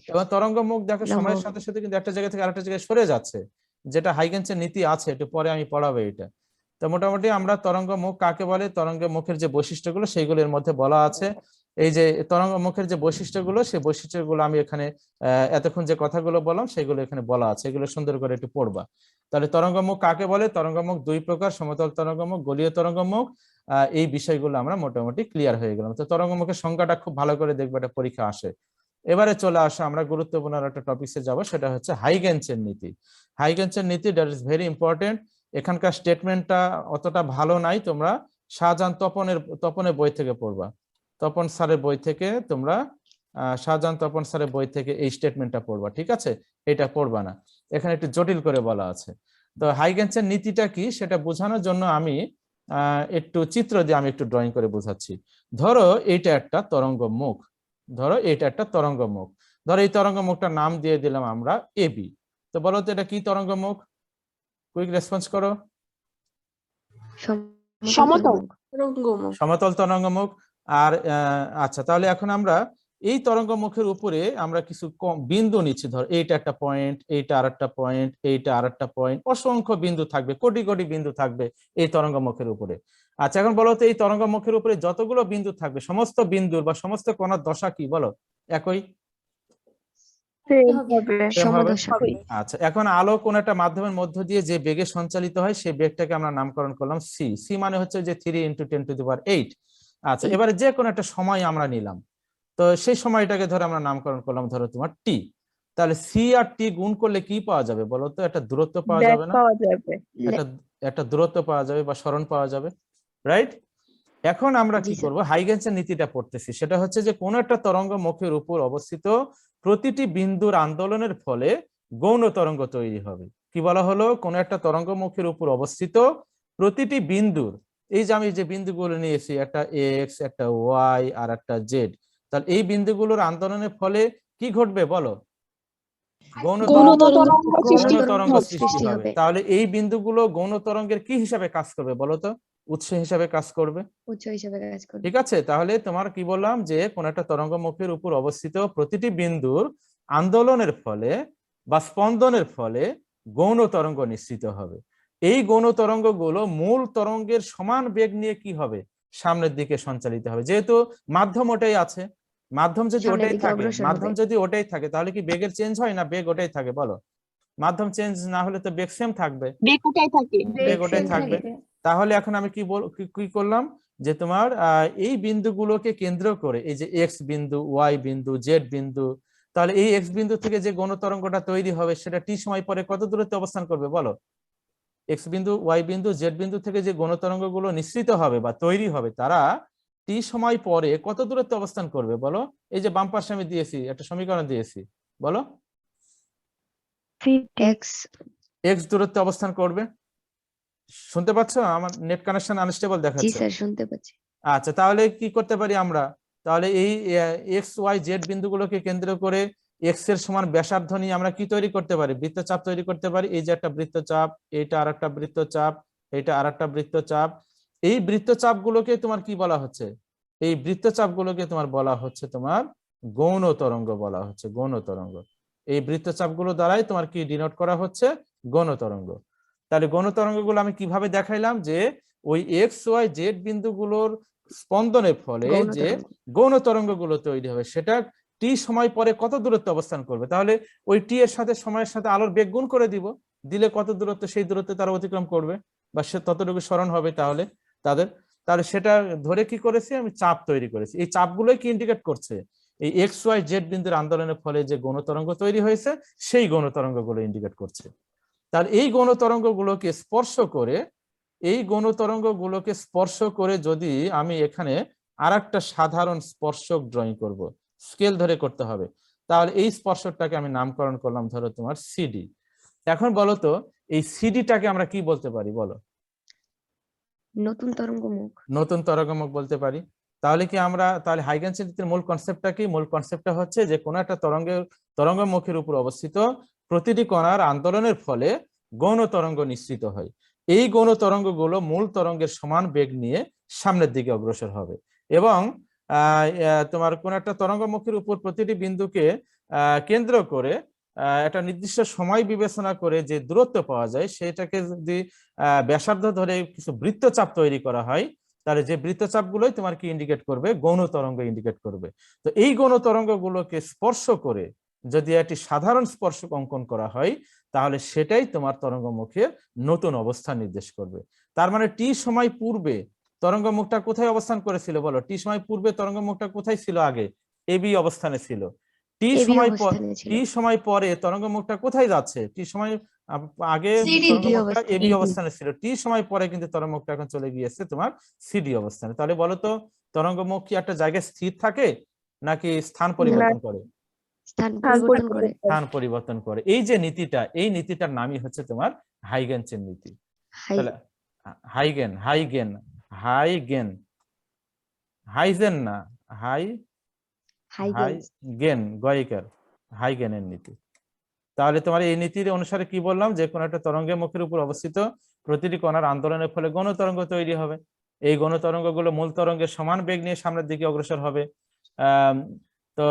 এবং তরঙ্গমুখ দেখো লম্ব। সময়ের সাথে সাথে কিন্তু একটা জায়গা থেকে আরেকটা জায়গায় সরে যাচ্ছে, যেটা হাইগেন্সের নীতি আছে, একটু পরে আমি পড়াবো এটা। তো মোটামুটি আমরা তরঙ্গমুখ কাকে বলে, তরঙ্গমুখের যে বৈশিষ্ট্যগুলো সেইগুলোর মধ্যে বলা আছে। এই যে তরঙ্গমুখের যে বৈশিষ্ট্যগুলো, সেই বৈশিষ্ট্যগুলো আমি এখানে এতক্ষণ যে কথাগুলো বললাম সেগুলো এখানে বলা আছে, এগুলো সুন্দর করে একটু পড়বা। তাহলে তরঙ্গমুখ কাকে বলে? তরঙ্গমুখ দুই প্রকার, সমতল তরঙ্গমুখ, গলীয় তরঙ্গমুখ। এই বিষয়গুলো আমরা মোটামুটি ক্লিয়ার হয়ে গেলাম। তো তরঙ্গমুখের সংজ্ঞাটা খুব ভালো করে দেখবে, এটা পরীক্ষা আসে। এবারে চলে আসা আমরা গুরুত্বপূর্ণ একটা টপিকে যাব, সেটা হচ্ছে হাইগেন্সের নীতি। হাইগেন্সের নীতি, দ্যাট ইজ ভেরি ইম্পর্টেন্ট। এখানকার স্টেটমেন্টটা অতটা ভালো নাই, তোমরা শাহজাহান তপনের বই থেকে পড়বা। তপন স্যারের বই থেকে তোমরা শাহজাহান তপন স্যারের বই থেকে এই স্টেটমেন্টটা পড়বা, ঠিক আছে? এটা পড়বা না, এখানে একটু জটিল করে বলা আছে। তো হাইগেন্সের নীতিটা কি সেটা বোঝানোর জন্য আমি একটু চিত্র দিয়ে আমি একটু ড্রয়িং করে বোঝাচ্ছি। ধরো এইটা একটা তরঙ্গ মুখ, ধরো এটা একটা তরঙ্গ মুখ, ধরো এই তরঙ্গ মুখটার নাম দিয়ে দিলাম আমরা এবি। তো বলো তো এটা কি তরঙ্গ মুখ? কুইক রেসপন্স করো। সমতল সমতল তরঙ্গ মুখ। আর আচ্ছা, তাহলে এখন আমরা এই তরঙ্গ মুখের উপরে আমরা কিছু বিন্দু নিচ্ছি। ধর এইটা একটা পয়েন্ট, এইটা আর একটা পয়েন্ট, এইটা আর একটা পয়েন্ট, অসংখ্য বিন্দু থাকবে, কোটি কোটি বিন্দু থাকবে এই তরঙ্গ মুখের উপরে। আচ্ছা, এখন বলো তো এই তরঙ্গ মুখের উপরে যতগুলো বিন্দু থাকবে সমস্ত বিন্দুর বা সমস্ত কণার দশা কি? বলো একই, সেম হবে। সমদশা। আচ্ছা, এখন আলো কোন একটা মাধ্যমের মধ্য দিয়ে যে বেগে সঞ্চালিত হয় সেই বেগটাকে আমরা নামকরণ করলাম সি। সি মানে হচ্ছে যে 3 × 10⁸। আচ্ছা, এবারে যে কোনো একটা সময় আমরা নিলাম, তো সেই সময়টাকে ধরে আমরা নামকরণ করলাম ধরো তোমার টি। তাহলে সি আর টি গুণ করলে কি পাওয়া যাবে বলো তো? একটা দূরত্ব পাওয়া ব্যাগ যাবে না? পাওয়া যাবে। একটা দূরত্ব পাওয়া যাবে বা সরণ পাওয়া যাবে, রাইট? এখন আমরা জি কি স্যার। করব, হাইগেন্সের নীতিটা পড়তেছি, সেটা হচ্ছে যে কোন একটা তরঙ্গ মুখের উপর অবস্থিত প্রতিটি বিন্দুর আন্দোলনের ফলে গৌণ তরঙ্গ তৈরি হবে। কি বলা হলো, কোন একটা তরঙ্গ মুখের উপর অবস্থিত প্রতিটি বিন্দুর, এই যে আমি যে বিন্দুগুলো নিয়েছি, একটা এক্স, একটা ওয়াই আর একটা জেড, তাহলে এই বিন্দুগুলোর আন্দোলনের ফলে কি ঘটবে বলো, গৌণ গৌণ তরঙ্গ, তরঙ্গ গৌণ সৃষ্টি তরঙ্গ হবে। সৃষ্টি হবে। তাহলে এই বিন্দুগুলো গৌণ তরঙ্গের কি হিসাবে কাজ করবে বলো তো, উৎস হিসাবে কাজ করবে। উৎস হিসেবে কাজ করবে। ঠিক আছে, তাহলে তোমার কি বললাম যে কোন একটা তরঙ্গ মুখের উপর অবস্থিত প্রতিটি বিন্দুর আন্দোলনের ফলে বা স্পন্দনের ফলে গৌণ তরঙ্গ নিঃসৃত হবে। এই গৌণ তরঙ্গগুলো মূল তরঙ্গের সমান বেগ নিয়ে কি হবে, সামনের দিকে সঞ্চালিত হবে। যেহেতু মাধ্যম ওটাই আছে, মাধ্যম যদি সামনের ওটাই দিকে থাকে, অগ্রসর মাধ্যম হবে। যদি ওটাই থাকে, তাহলে কি বেগের চেঞ্জ হয় না, বেগ ওটাই থাকে বলো। মাধ্যম চেঞ্জ না হলে তো বেগ সেম থাকবে, বেগ ওটাই থাকে। বেগ ওটাই থাকবে। তাহলে এখন আমি কি কি করলাম, যে তোমার এই বিন্দুগুলোকে কেন্দ্র করে, এই যে এক্স বিন্দু, ওয়াই বিন্দু, জেড বিন্দু, তাহলে এই এক্স বিন্দু থেকে যে গৌণ তরঙ্গটা তৈরি হবে সেটা টি সময় পরে কত দূরত্বে অবস্থান করবে বলো। এক্স বিন্দু, ওয়াই বিন্দু, জেড বিন্দু থেকে যে গৌণ তরঙ্গগুলো নিঃসৃত হবে বা তৈরি হবে, তারা টি সময় পরে কত দূরত্বে অবস্থান করবে বলো। এই যে বাম পাশে আমি দিয়েছি একটা সমীকরণ দিয়েছি, বলো। এক্স এক্স দূরত্বে অবস্থান করবে। শুনতে পাচ্ছ, আমার নেট কানেকশন আনস্টেবল জি দেখাচ্ছে। স্যার শুনতে পাচ্ছি। আচ্ছা, তাহলে কি করতে পারি আমরা, তাহলে এই এক্স ওয়াই জেড বিন্দুগুলোকে কেন্দ্র করে এক্স এর সমান ব্যাসার্ধ নিয়ে আমরা কি তৈরি করতে পারি, বৃত্তচাপ তৈরি করতে পারি। এই যে একটা বৃত্তচাপ, এইটা আর একটা বৃত্তচাপ, এইটা আর একটা বৃত্তচাপ। এই বৃত্তচাপ গুলোকে তোমার কি বলা হচ্ছে, এই বৃত্তচাপ গুলোকে তোমার বলা হচ্ছে তোমার গৌণ তরঙ্গ বলা হচ্ছে, গৌণ তরঙ্গ। এই বৃত্তচাপ গুলো দ্বারাই তোমার কি ডিনোট করা হচ্ছে, গৌণ তরঙ্গ। তাহলে গৌণ তরঙ্গ গুলো আমি কিভাবে দেখাইলাম, যে ওই এক্স ওয়াই জেড বিন্দুগুলোর স্পন্দনের ফলে গৌণ যে তরঙ্গ। গৌণ তরঙ্গগুলো তৈরি হবে, সেটা টি সময় পরে কত দূরত্বে অবস্থান করবে। তাহলে ওই টি এর সাথে সময়ের সাথে আলোর বেগ গুণ করে দিব, দিলে কত দূরত্ব, সেই দূরত্বে তারা অতিক্রম করবে বা সে ততটুকু স্মরণ হবে তাহলে তাদের। তাহলে সেটা ধরে কি করেছি, আমি চাপ তৈরি করেছি। এই চাপগুলোই কি ইন্ডিকেট করছে, এই এক্স ওয়াই জেড বিন্দুর আন্দোলনের ফলে যে গৌণ তরঙ্গ তৈরি হয়েছে, সেই গৌণ তরঙ্গগুলো ইন্ডিকেট করছে। তাহলে এই গৌণ তরঙ্গগুলোকে স্পর্শ করে, এই গৌণ তরঙ্গগুলোকে স্পর্শ করে যদি আমি এখানে আরেকটা সাধারণ স্পর্শক ড্রয়িং করব, স্কেল ধরে করতে হবে, তাহলে এই স্পর্শকটাকে আমি নামকরণ করলাম ধরো তোমার সিডি। এখন বলো তো, এই সিডিটাকে আমরা কি বলতে পারি বলো। নতুন তরঙ্গ মুখ। নতুন তরঙ্গমুখ বলতে পারি। তাহলে কি আমরা, তাহলে হাইগেনস নীতির মূল কনসেপ্টটা কি, মূল কনসেপ্টটা হচ্ছে যে কোনো একটা তরঙ্গমুখের উপর অবস্থিত প্রতিটি কণার আন্দোলনের ফলে গৌণ তরঙ্গ নিঃসৃত হয়। এই গৌণ তরঙ্গগুলো মূল তরঙ্গের সমান বেগ নিয়ে সামনের দিকে অগ্রসর হবে। এবং তোমার কোন একটা তরঙ্গমুখীর উপর প্রতিটি বিন্দুকে কেন্দ্র করে একটা নির্দিষ্ট সময় বিবেচনা করে যে দূরত্ব পাওয়া যায়, সেটাকে যদি ব্যাসার্ধ ধরে কিছু বৃত্তচাপ তৈরি করা হয়, তাহলে যে বৃত্তচাপ গুলোই তোমার কি ইন্ডিকেট করবে, গৌণ তরঙ্গ ইন্ডিকেট করবে। তো এই গৌণ তরঙ্গ গুলোকে স্পর্শ করে যদি একটি সাধারণ স্পর্শক অঙ্কন করা হয়, তাহলে সেটাই তোমার তরঙ্গমুখের নতুন অবস্থান নির্দেশ করবে। তার মানে টি সময় পূর্বে তরঙ্গমুখটা কোথায় অবস্থান করেছিল বলো, টি সময় পূর্বে তরঙ্গমুখটা কোথায় ছিল, আগে এবি অবস্থানে ছিল। টি এবি সময় অবস্থানে ছিল। টি সময় পরে তরঙ্গমুখটা কোথায় যাচ্ছে, টি সময় আগে ডি তরঙ্গমুখটা অবস্থানে। এবি অবস্থানে ছিল, টি সময় পরে কিন্তু তরঙ্গমুখটা এখন চলে গিয়েছে তোমার সিডি অবস্থানে। তাহলে বলো তো, তরঙ্গমুখ কি একটা জায়গায় স্থির থাকে নাকি স্থান পরিবর্তন করে, স্থান পরিবর্তন করে। স্থান পরিবর্তন করে। এই যে নীতিটা, এই নীতিটার নামই হচ্ছে তোমার হাইগেনসের নীতি। হাই তাহলে হাইগেন, হাইগেন, হাইগেন, হাইজেন না, হাই হাইগেনস। হাইগেন, গয়িকার, হাইগেনের নীতি। তাহলে তোমার এই নীতির অনুসারে কি বললাম, যে কোনো একটা তরঙ্গের মুখের উপর অবস্থিত প্রতিটি কণার আন্দোলনের ফলে গৌণ তরঙ্গ তৈরি হবে। এই গৌণ তরঙ্গগুলো মূল তরঙ্গের সমান বেগ নিয়ে সামনের দিকে অগ্রসর হবে। তো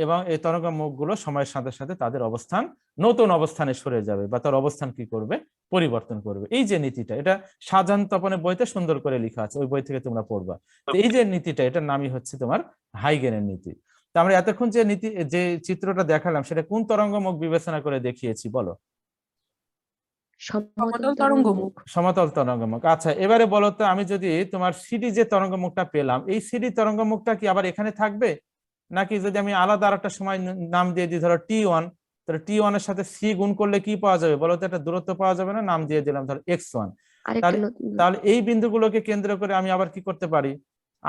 এবং এই তরঙ্গ মুখগুলো সময়ের সাথে সাথে তাদের অবস্থান, নতুন অবস্থানে সরে যাবে বা তার অবস্থান কি করবে, পরিবর্তন করবে। এই যে নীতিটা, এটা শাহজাহান তপনের বইতে সুন্দর করে লেখা আছে, ওই বই থেকে তোমরা পড়বা। তো এই যে নীতিটা, এটার নামই হচ্ছে তোমার হাইগেনের নীতি। তা আমরা এতক্ষণ যে নীতি, যে চিত্রটা দেখালাম, সেটা কোন তরঙ্গমুখ বিবেচনা করে দেখিয়েছি বলো, সমতল তরঙ্গ মুখ। সমতল তরঙ্গমুখ। আচ্ছা, এবারে বলো তো, আমি যদি তোমার সিডি যে তরঙ্গমুখটা পেলাম, এই সিডি তরঙ্গমুখটা কি আবার এখানে থাকবে, নাকি যদি আমি আলাদা আর একটা সময় নাম দিয়ে দিই, ধরো T1, তাহলে T1 এর সাথে সি গুণ করলে কি পাওয়া যাবে বলো তো, একটা দূরত্ব পাওয়া যাবে না, নাম দিয়ে দিলাম ধরো x1। আরেকটা তাহলে নতুন। তাহলে এই বিন্দুগুলোকে কেন্দ্র করে আমি আবার কি করতে পারি,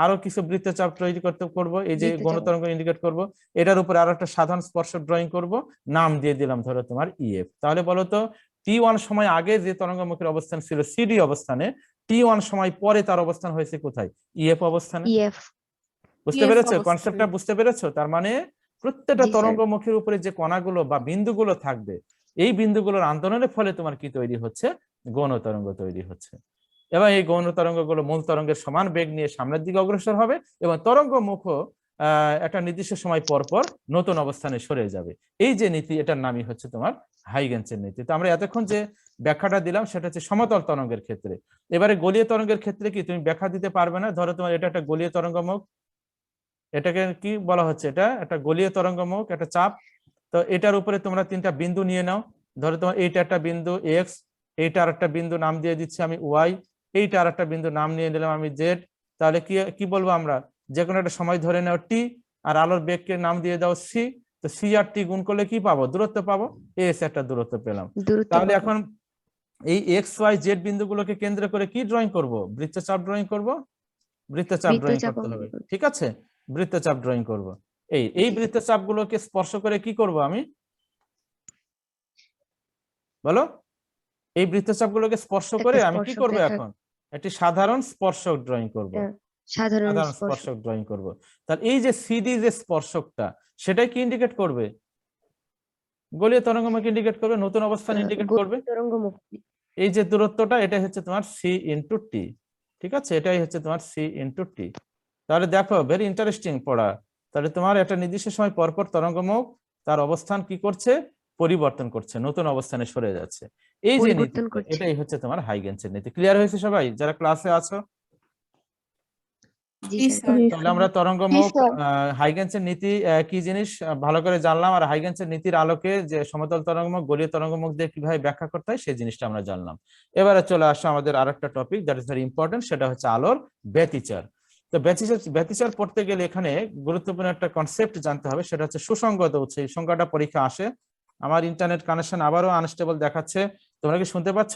আরো কিছু বৃত্তচাপ তৈরি করব, এই যে বৃত্তচাপ। গণতরঙ্গ ইন্ডিকেট করব, এটার উপর আরো একটা সাধারণ স্পর্শক ড্রয়িং করব, নাম দিয়ে দিলাম ধরো তোমার ইএফ। তাহলে বলো তো T1 সময় আগে যে তরঙ্গমুখীর অবস্থান ছিল সিডি অবস্থানে, T1 সময় পরে তার অবস্থান হয়েছে কোথায়? ইএফ অবস্থানে। ইএফ। বুঝতে EF পেরেছো অবস্থানে। কনসেপ্টটা? বুঝতে পেরেছো? তার মানে প্রত্যেকটা জি স্যার। তরঙ্গমুখীর উপরে যে কণাগুলো বা বিন্দুগুলো থাকবে, এই বিন্দুগুলোর আন্দোলনের ফলে তোমার কি তৈরি হচ্ছে? গৌণ তরঙ্গ তৈরি হচ্ছে। এবং এই গৌণ তরঙ্গগুলো মূল তরঙ্গের সমান বেগ নিয়ে সামনের দিকে অগ্রসর হবে এবং তরঙ্গমুখও একটা নির্দিষ্ট সময় পর পর নতুন অবস্থানে সরে যাবে। এই যে নীতি, এটার নামই হচ্ছে তোমার হাইগেন্সের নীতি। তো আমরা এতক্ষণ যে ব্যাখ্যাটা দিলাম সেটা হচ্ছে সমতল তরঙ্গের ক্ষেত্রে। এবারে গলীয় তরঙ্গের ক্ষেত্রে কি তুমি ব্যাখ্যা দিতে পারবে না? ধরো তোমার এটা একটা গলীয় তরঙ্গমুখ, এটাকে কি বলা হচ্ছে? এটা একটা গলীয় তরঙ্গমুখ, একটা চাপ। তো এটার উপরে তোমরা তিনটা বিন্দু নিয়ে নাও। ধরো তোমার এইটা একটা বিন্দু এক্স, এইটা আর একটা বিন্দু নাম দিয়ে দিচ্ছি আমি ওয়াই, এইটা আর একটা বিন্দু নাম নিয়ে নিলাম আমি জেড। তাহলে কি কি বলবো আমরা? যে কোনো একটা সময় ধরে নাও টি, আর আলোর বেগকে নাম দিয়ে দাও সি। তো সি আর টি গুণ করলে কি পাবো? দূরত্ব পাবো, এস একটা দূরত্ব পেলাম। দূরত্ব তাহলে পাবো। এখন এই এক্স ওয়াই জেড বিন্দুগুলোকে কেন্দ্র করে কি ড্রয়িং করব? বৃত্তচাপ ড্রয়িং করব, বৃত্তচাপ ড্রয়িং বৃত্তচাপ করতে অঙ্কন হবে, করব। ঠিক আছে? বৃত্তচাপ ড্রয়িং করব। এই জি স্যার। বৃত্তচাপ গুলোকে স্পর্শ করে কি করব আমি? বলো। এই বৃত্তচাপ গুলোকে স্পর্শ করে একটা আমি কি স্পর্শক করব রেখা, এখন? একটি সাধারণ স্পর্শক ড্রয়িং করব, একটা সাধারণ সাধারণ স্পর্শ। স্পর্শক ড্রয়িং করব। তাহলে এই যে সিডি যে স্পর্শকটা, সেটাই কি ইন্ডিকেট করবে? গলীয় তরঙ্গমুখ ইন্ডিকেট করবে, নতুন অবস্থান ইন্ডিকেট করবে। গলীয় তরঙ্গ মুক্তি। এই যে দূরত্বটা, এটা হচ্ছে তোমার সি ইন্টু টি, ঠিক আছে? এটাই হচ্ছে তোমার সি ইন্টু টি। তাহলে দেখো, ভেরি ইন্টারেস্টিং পড়া। তাহলে তোমার একটা নির্দিষ্ট সময় পরপর তরঙ্গমুখ তার অবস্থান কি করছে? পরিবর্তন করছে, নতুন অবস্থানে সরে যাচ্ছে। এই যে নীতি, পরিবর্তন করছে। এটাই হচ্ছে তোমার হাইগেন্সের নীতি। ক্লিয়ার হয়েছে সবাই যারা ক্লাসে আছো? জি জি স্যার। স্যার। তাহলে আমরা জি তরঙ্গমুখ স্যার। হাইগেন্সের নীতি কি জিনিস ভালো করে জানলাম, আর হাইগেন্সের নীতির আলোকে যে সমতল তরঙ্গমুখ গলীয় তরঙ্গমুখ দিয়ে কিভাবে ব্যাখ্যা করতে হয় সেই জিনিসটা আমরা জানলাম। এবারে চলে আসো আমাদের আরেকটা topic that is very important, সেটা হচ্ছে আলোর ব্যতিচার। তো ব্যতিচার পড়তে গেলে এখানে গুরুত্বপূর্ণ একটা কনসেপ্ট জানতে হবে, সেটা হচ্ছে সুসংগত উৎস। এই সংখ্যাটা পরীক্ষা আসে। আমার ইন্টারনেট কানেকশন আবারও আনস্টেবল দেখাচ্ছে, তোমরা কি শুনতে পাচ্ছ?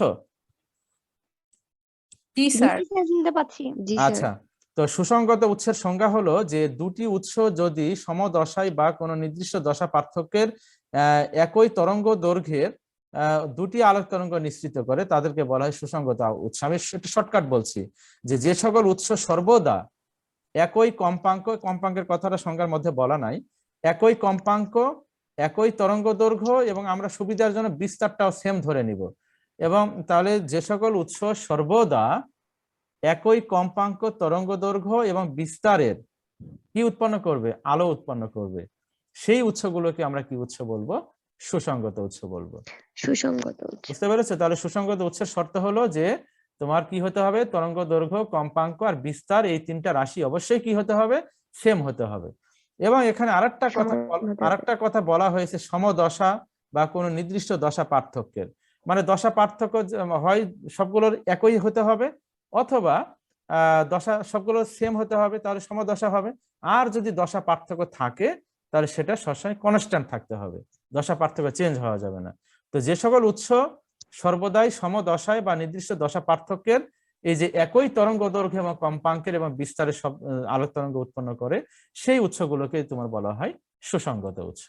জি স্যার। শুনতে পাচ্ছি। জি স্যার। আচ্ছা, তো সুসংগত উৎসের সংজ্ঞা হলো যে দুটি উৎস যদি সমদশায় বা কোনো নির্দিষ্ট দশা পার্থক্যের একই তরঙ্গ দৈর্ঘ্যের দুটি আলোক তরঙ্গ নিঃসৃত করে, তাদেরকে বলা হয় সুসংগত উৎস। আমি একটু শর্টকাট বলছি, যে সকল উৎস সর্বদা একই কম্পাঙ্কের কথাটা সংজ্ঞার মধ্যে বলা নাই, একই কম্পাঙ্ক, একই তরঙ্গ দৈর্ঘ্য, এবং আমরা সুবিধার জন্য বিস্তারটাও সেম ধরে নিব। এবং তাহলে যে সকল উৎস সর্বদা একই কম্পাঙ্ক, তরঙ্গ দৈর্ঘ্য এবং বিস্তারের কি উৎপন্ন করবে? আলো উৎপন্ন করবে, সেই উৎসগুলোকে আমরা কি উৎস বলবো? সুসংগত উৎস বলবো। সুসংগত উৎস। বুঝতে পেরেছো? তাহলে সুসংগত উৎসের শর্ত হলো যে তোমার কি হতে হবে? তরঙ্গ দৈর্ঘ্য, কম্পাঙ্ক আর বিস্তার, এই তিনটা রাশি অবশ্যই কি হতে হবে? সেম হতে হবে। এবং এখানে আরেকটা কথা বলা হয়েছে, সমদশা বা কোনো নির্দিষ্ট দশা পার্থক্যের, মানে দশা পার্থক্য হয় সবগুলোর একই হতে হবে, অথবা দশা সবগুলো সেম হতে হবে, তাহলে সমদশা হবে। আর যদি দশা পার্থক্য থাকে তাহলে সেটা সবসময় কনস্ট্যান্ট থাকতে হবে, দশা পার্থক্য চেঞ্জ হওয়া যাবে না। তো যে সকল উৎস সর্বদাই সমদশায় বা নির্দিষ্ট দশা পার্থক্যের এই যে একই তরঙ্গ দৈর্ঘ্য এবং কম্পাঙ্কের এবং বিস্তারের সব আলোক তরঙ্গ উৎপন্ন করে, সেই উৎসগুলোকে তোমার বলা হয় সুসংগত উৎস।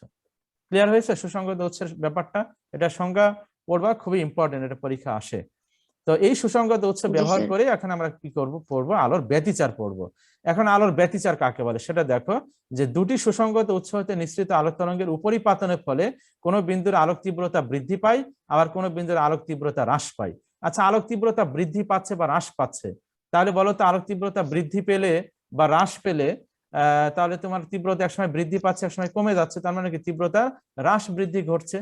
ক্লিয়ার হয়েছে সুসংগত উৎসের ব্যাপারটা? এটা সংজ্ঞা পড়বা, খুবই ইম্পর্টেন্ট, এটা পরীক্ষা আসে। তো এই সুসংগত উৎস জি ব্যবহার স্যার। করে এখন আমরা কি করব? পড়বো আলোর ব্যতিচার পড়বো। এখন আলোর ব্যতিচার কাকে বলে সেটা দেখো, যে দুটি সুসংগত উৎস হতে নিঃসৃত আলোক তরঙ্গের উপরিপাতনের ফলে কোনো বিন্দুর আলোক তীব্রতা বৃদ্ধি পায়, আবার কোনো বিন্দুর আলোক তীব্রতা হ্রাস পায়। আচ্ছা, আলোক তীব্রতা বৃদ্ধি পাচ্ছে বা হ্রাস পাচ্ছে, তাহলে বলো তো আলোক তীব্রতা বৃদ্ধি পেলে বা হ্রাস পেলে তাহলে তোমার তীব্রতা একসময় বৃদ্ধি পাচ্ছে, একসময় কমে যাচ্ছে, তার মানে কি তীব্রতা হ্রাস বৃদ্ধি ঘটছে।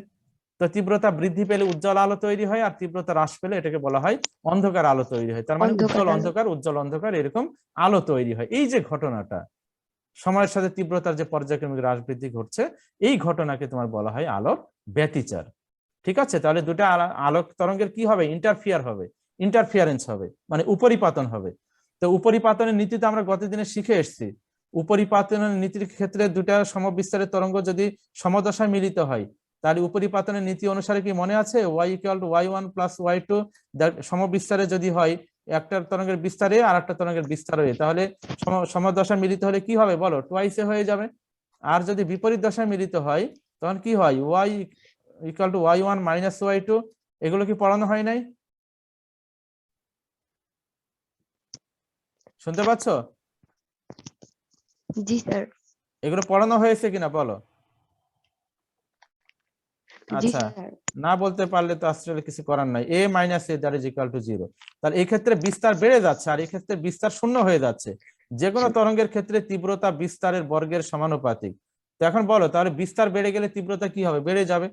তো তীব্রতা বৃদ্ধি পেলে উজ্জ্বল আলো তৈরি হয়, আর তীব্রতা হ্রাস পেলে এটাকে বলা হয় অন্ধকার আলো তৈরি হয়। তার মানে অন্ধকার উজ্জ্বল আলো। অন্ধকার, উজ্জ্বল অন্ধকার, এরকম আলো তৈরি হয়। এই যে ঘটনাটা, সময়ের সাথে তীব্রতার যে পর্যায়ক্রমিক হ্রাস বৃদ্ধি ঘটছে, এই ঘটনাকে তোমার বলা হয় আলোর ব্যতিচার। ঠিক আছে? তাহলে দুটা আলোক তরঙ্গের কি হবে? ইন্টারফিয়ারেন্স হবে, মানে উপরিপাতন হবে। তো উপরিপাতনের নীতিতে আমরা গত দিনে শিখে এসেছি, উপরিপাতনের নীতির ক্ষেত্রে দুটা সমবিস্তারের তরঙ্গ যদি সমদশায় মিলিত হয়, তাহলে উপরিপাতনের নীতি অনুসারে কি মনে আছে? y = y1 + y2 সমবিস্তারে যদি হয়, একটা তরঙ্গের বিস্তার এ আর একটা তরঙ্গের বিস্তার এ, তাহলে সমদশা মিলিত হলে কি হবে বলো, টুয়াইসে হয়ে যাবে। আর যদি বিপরীত দশায় মিলিত হয় তখন কি হয়, Y equal to y1 minus y2, এগুলো কি পড়ানো হয় নাই? শুনতে পাচ্ছ? জি স্যার। এগুলো পড়ানো হয়েছে কিনা বলো। জি আচ্ছা, স্যার। না বলতে পারলে তো আসলে কিছু করার নাই। a minus a that is equal to 0। তাহলে এই ক্ষেত্রে বিস্তার বেড়ে যাচ্ছে আর এই ক্ষেত্রে বিস্তার শূন্য হয়ে যাচ্ছে। যে কোনো তরঙ্গের ক্ষেত্রে তীব্রতা বিস্তারের বর্গের সমানুপাতিক। তো এখন বলো, তাহলে বিস্তার বেড়ে গেলে তীব্রতা কি হবে, বেড়ে যাবে।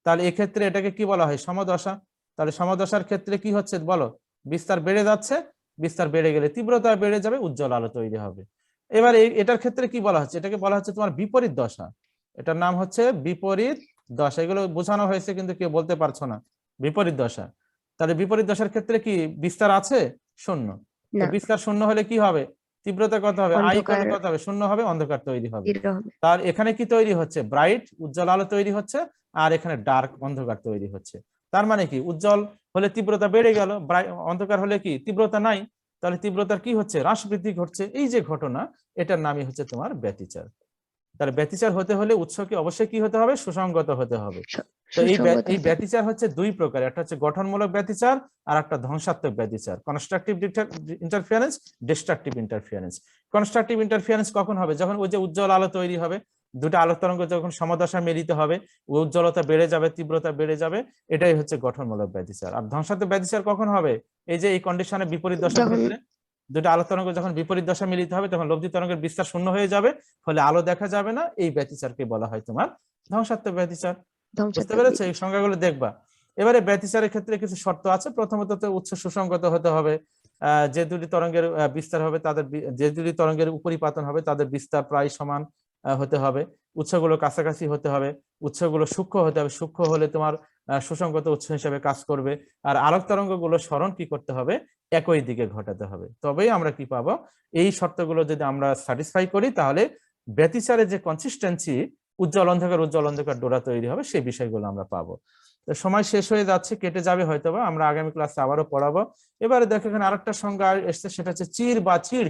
তাহলে এক্ষেত্রে এটাকে কি বলা হয়, সমদশা। তাহলে সমদশার ক্ষেত্রে কি হচ্ছে বলো, বিস্তার বেড়ে যাচ্ছে, বিস্তার বেড়ে গেলে তীব্রতা বেড়ে যাবে, উজ্জ্বল আলো তৈরি হবে। এবার এটার ক্ষেত্রে কি বলা হচ্ছে, এটাকে বলা হচ্ছে তোমার বিপরীত দশা। এটার নাম হচ্ছে বিপরীত দশা। এগুলো বোঝানো হয়েছে কিন্তু কেউ বলতে পারছো না, বিপরীত দশা। তাহলে বিপরীত দশার ক্ষেত্রে কি বিস্তার আছে, শূন্য। তো না, বিস্তার শূন্য হলে কি হবে, তীব্রতা কত হবে, আই অন্ধকার কত হবে, শূন্য হবে, অন্ধকার তৈরি হবে। 0 হবে। তার এখানে কি তৈরি হচ্ছে, ব্রাইট উজ্জ্বল আলো তৈরি হচ্ছে, আর এখানে ডার্ক অন্ধকার তৈরি হচ্ছে। তার মানে কি, উজ্জ্বল হলে তীব্রতা বেড়ে গেল, অন্ধকার হলে কি তীব্রতা নাই, তাহলে তীব্রতার কি হচ্ছে, হ্রাস বৃদ্ধি ঘটছে। এই যে ঘটনা, এটার নামই হচ্ছে তোমার ব্যতিচার। তাহলে ব্যতিচার হতে হলে উৎসকে অবশ্যই কি হতে হবে, সুসংগত হতে হবে। তো সুসংগত এই হতে হবে। ব্যতিচার হচ্ছে দুই প্রকার, একটা হচ্ছে গঠনমূলক ব্যতিচার আর একটা ধ্বংসাত্মক ব্যতিচার, constructive interference, destructive interference. Constructive interference কখন হবে, যখন ওই যে উজ্জ্বল আলো তৈরি হবে, দুটো আলোক তরঙ্গ যখন সমদশা মিলিত হবে, উজ্জ্বলতা বেড়ে যাবে, তীব্রতা বেড়ে যাবে, এটাই হচ্ছে গঠনমূলক ব্যতিচার। আর ধ্বংসাত্মক ব্যতিচার কখন হবে, এই যে এই কন্ডিশনে বিপরীত দশা যখন ঘটলে, দুটো আলোক তরঙ্গ যখন বিপরীত দশা মিলিত হবে তখন লব্ধি তরঙ্গের বিস্তার শূন্য হয়ে যাবে, ফলে আলো দেখা যাবে না, এই ব্যতিচারকে বলা হয় তোমার ধ্বংসাত্মক ব্যতিচার। বুঝতে ধ্বংসাত্মক পেরেছো, এই ব্যতিচার। সংজ্ঞাগুলো দেখবা। এবারে ব্যতিচারের ক্ষেত্রে কিছু শর্ত আছে। প্রথমত তো উৎস সুসংগত হতে হবে। যে দুটি তরঙ্গের বিস্তার হবে তাদের যে দুটি তরঙ্গের উপরিপাতন হবে তাদের বিস্তার প্রায় সমান হতে হবে। উৎসগুলো কাছাকাছি হতে হবে, উৎসগুলো সূক্ষ্ম হতে হবে, সূক্ষ্ম হলে তোমার সুসংগত উৎস হিসেবে কাজ করবে। আর আলোক তরঙ্গগুলো স্মরণ কি করতে হবে, একই দিকে ঘটাতে হবে, তবেই আমরা কি পাবো, এই শর্তগুলো যদি আমরা স্যাটিসফাই করি তাহলে ব্যতিচারের যে কনসিস্টেন্সি, উজ্জ্বল অন্ধকার ডোরা তৈরি হবে, সেই বিষয়গুলো আমরা পাবো। তো সময় শেষ হয়ে যাচ্ছে, কেটে যাবে হয়তোবা, আমরা আগামী ক্লাসে আবারও পড়াবো। এবারে দেখো এখানে আরেকটা সংজ্ঞা এসছে, সেটা হচ্ছে চির বা চিড়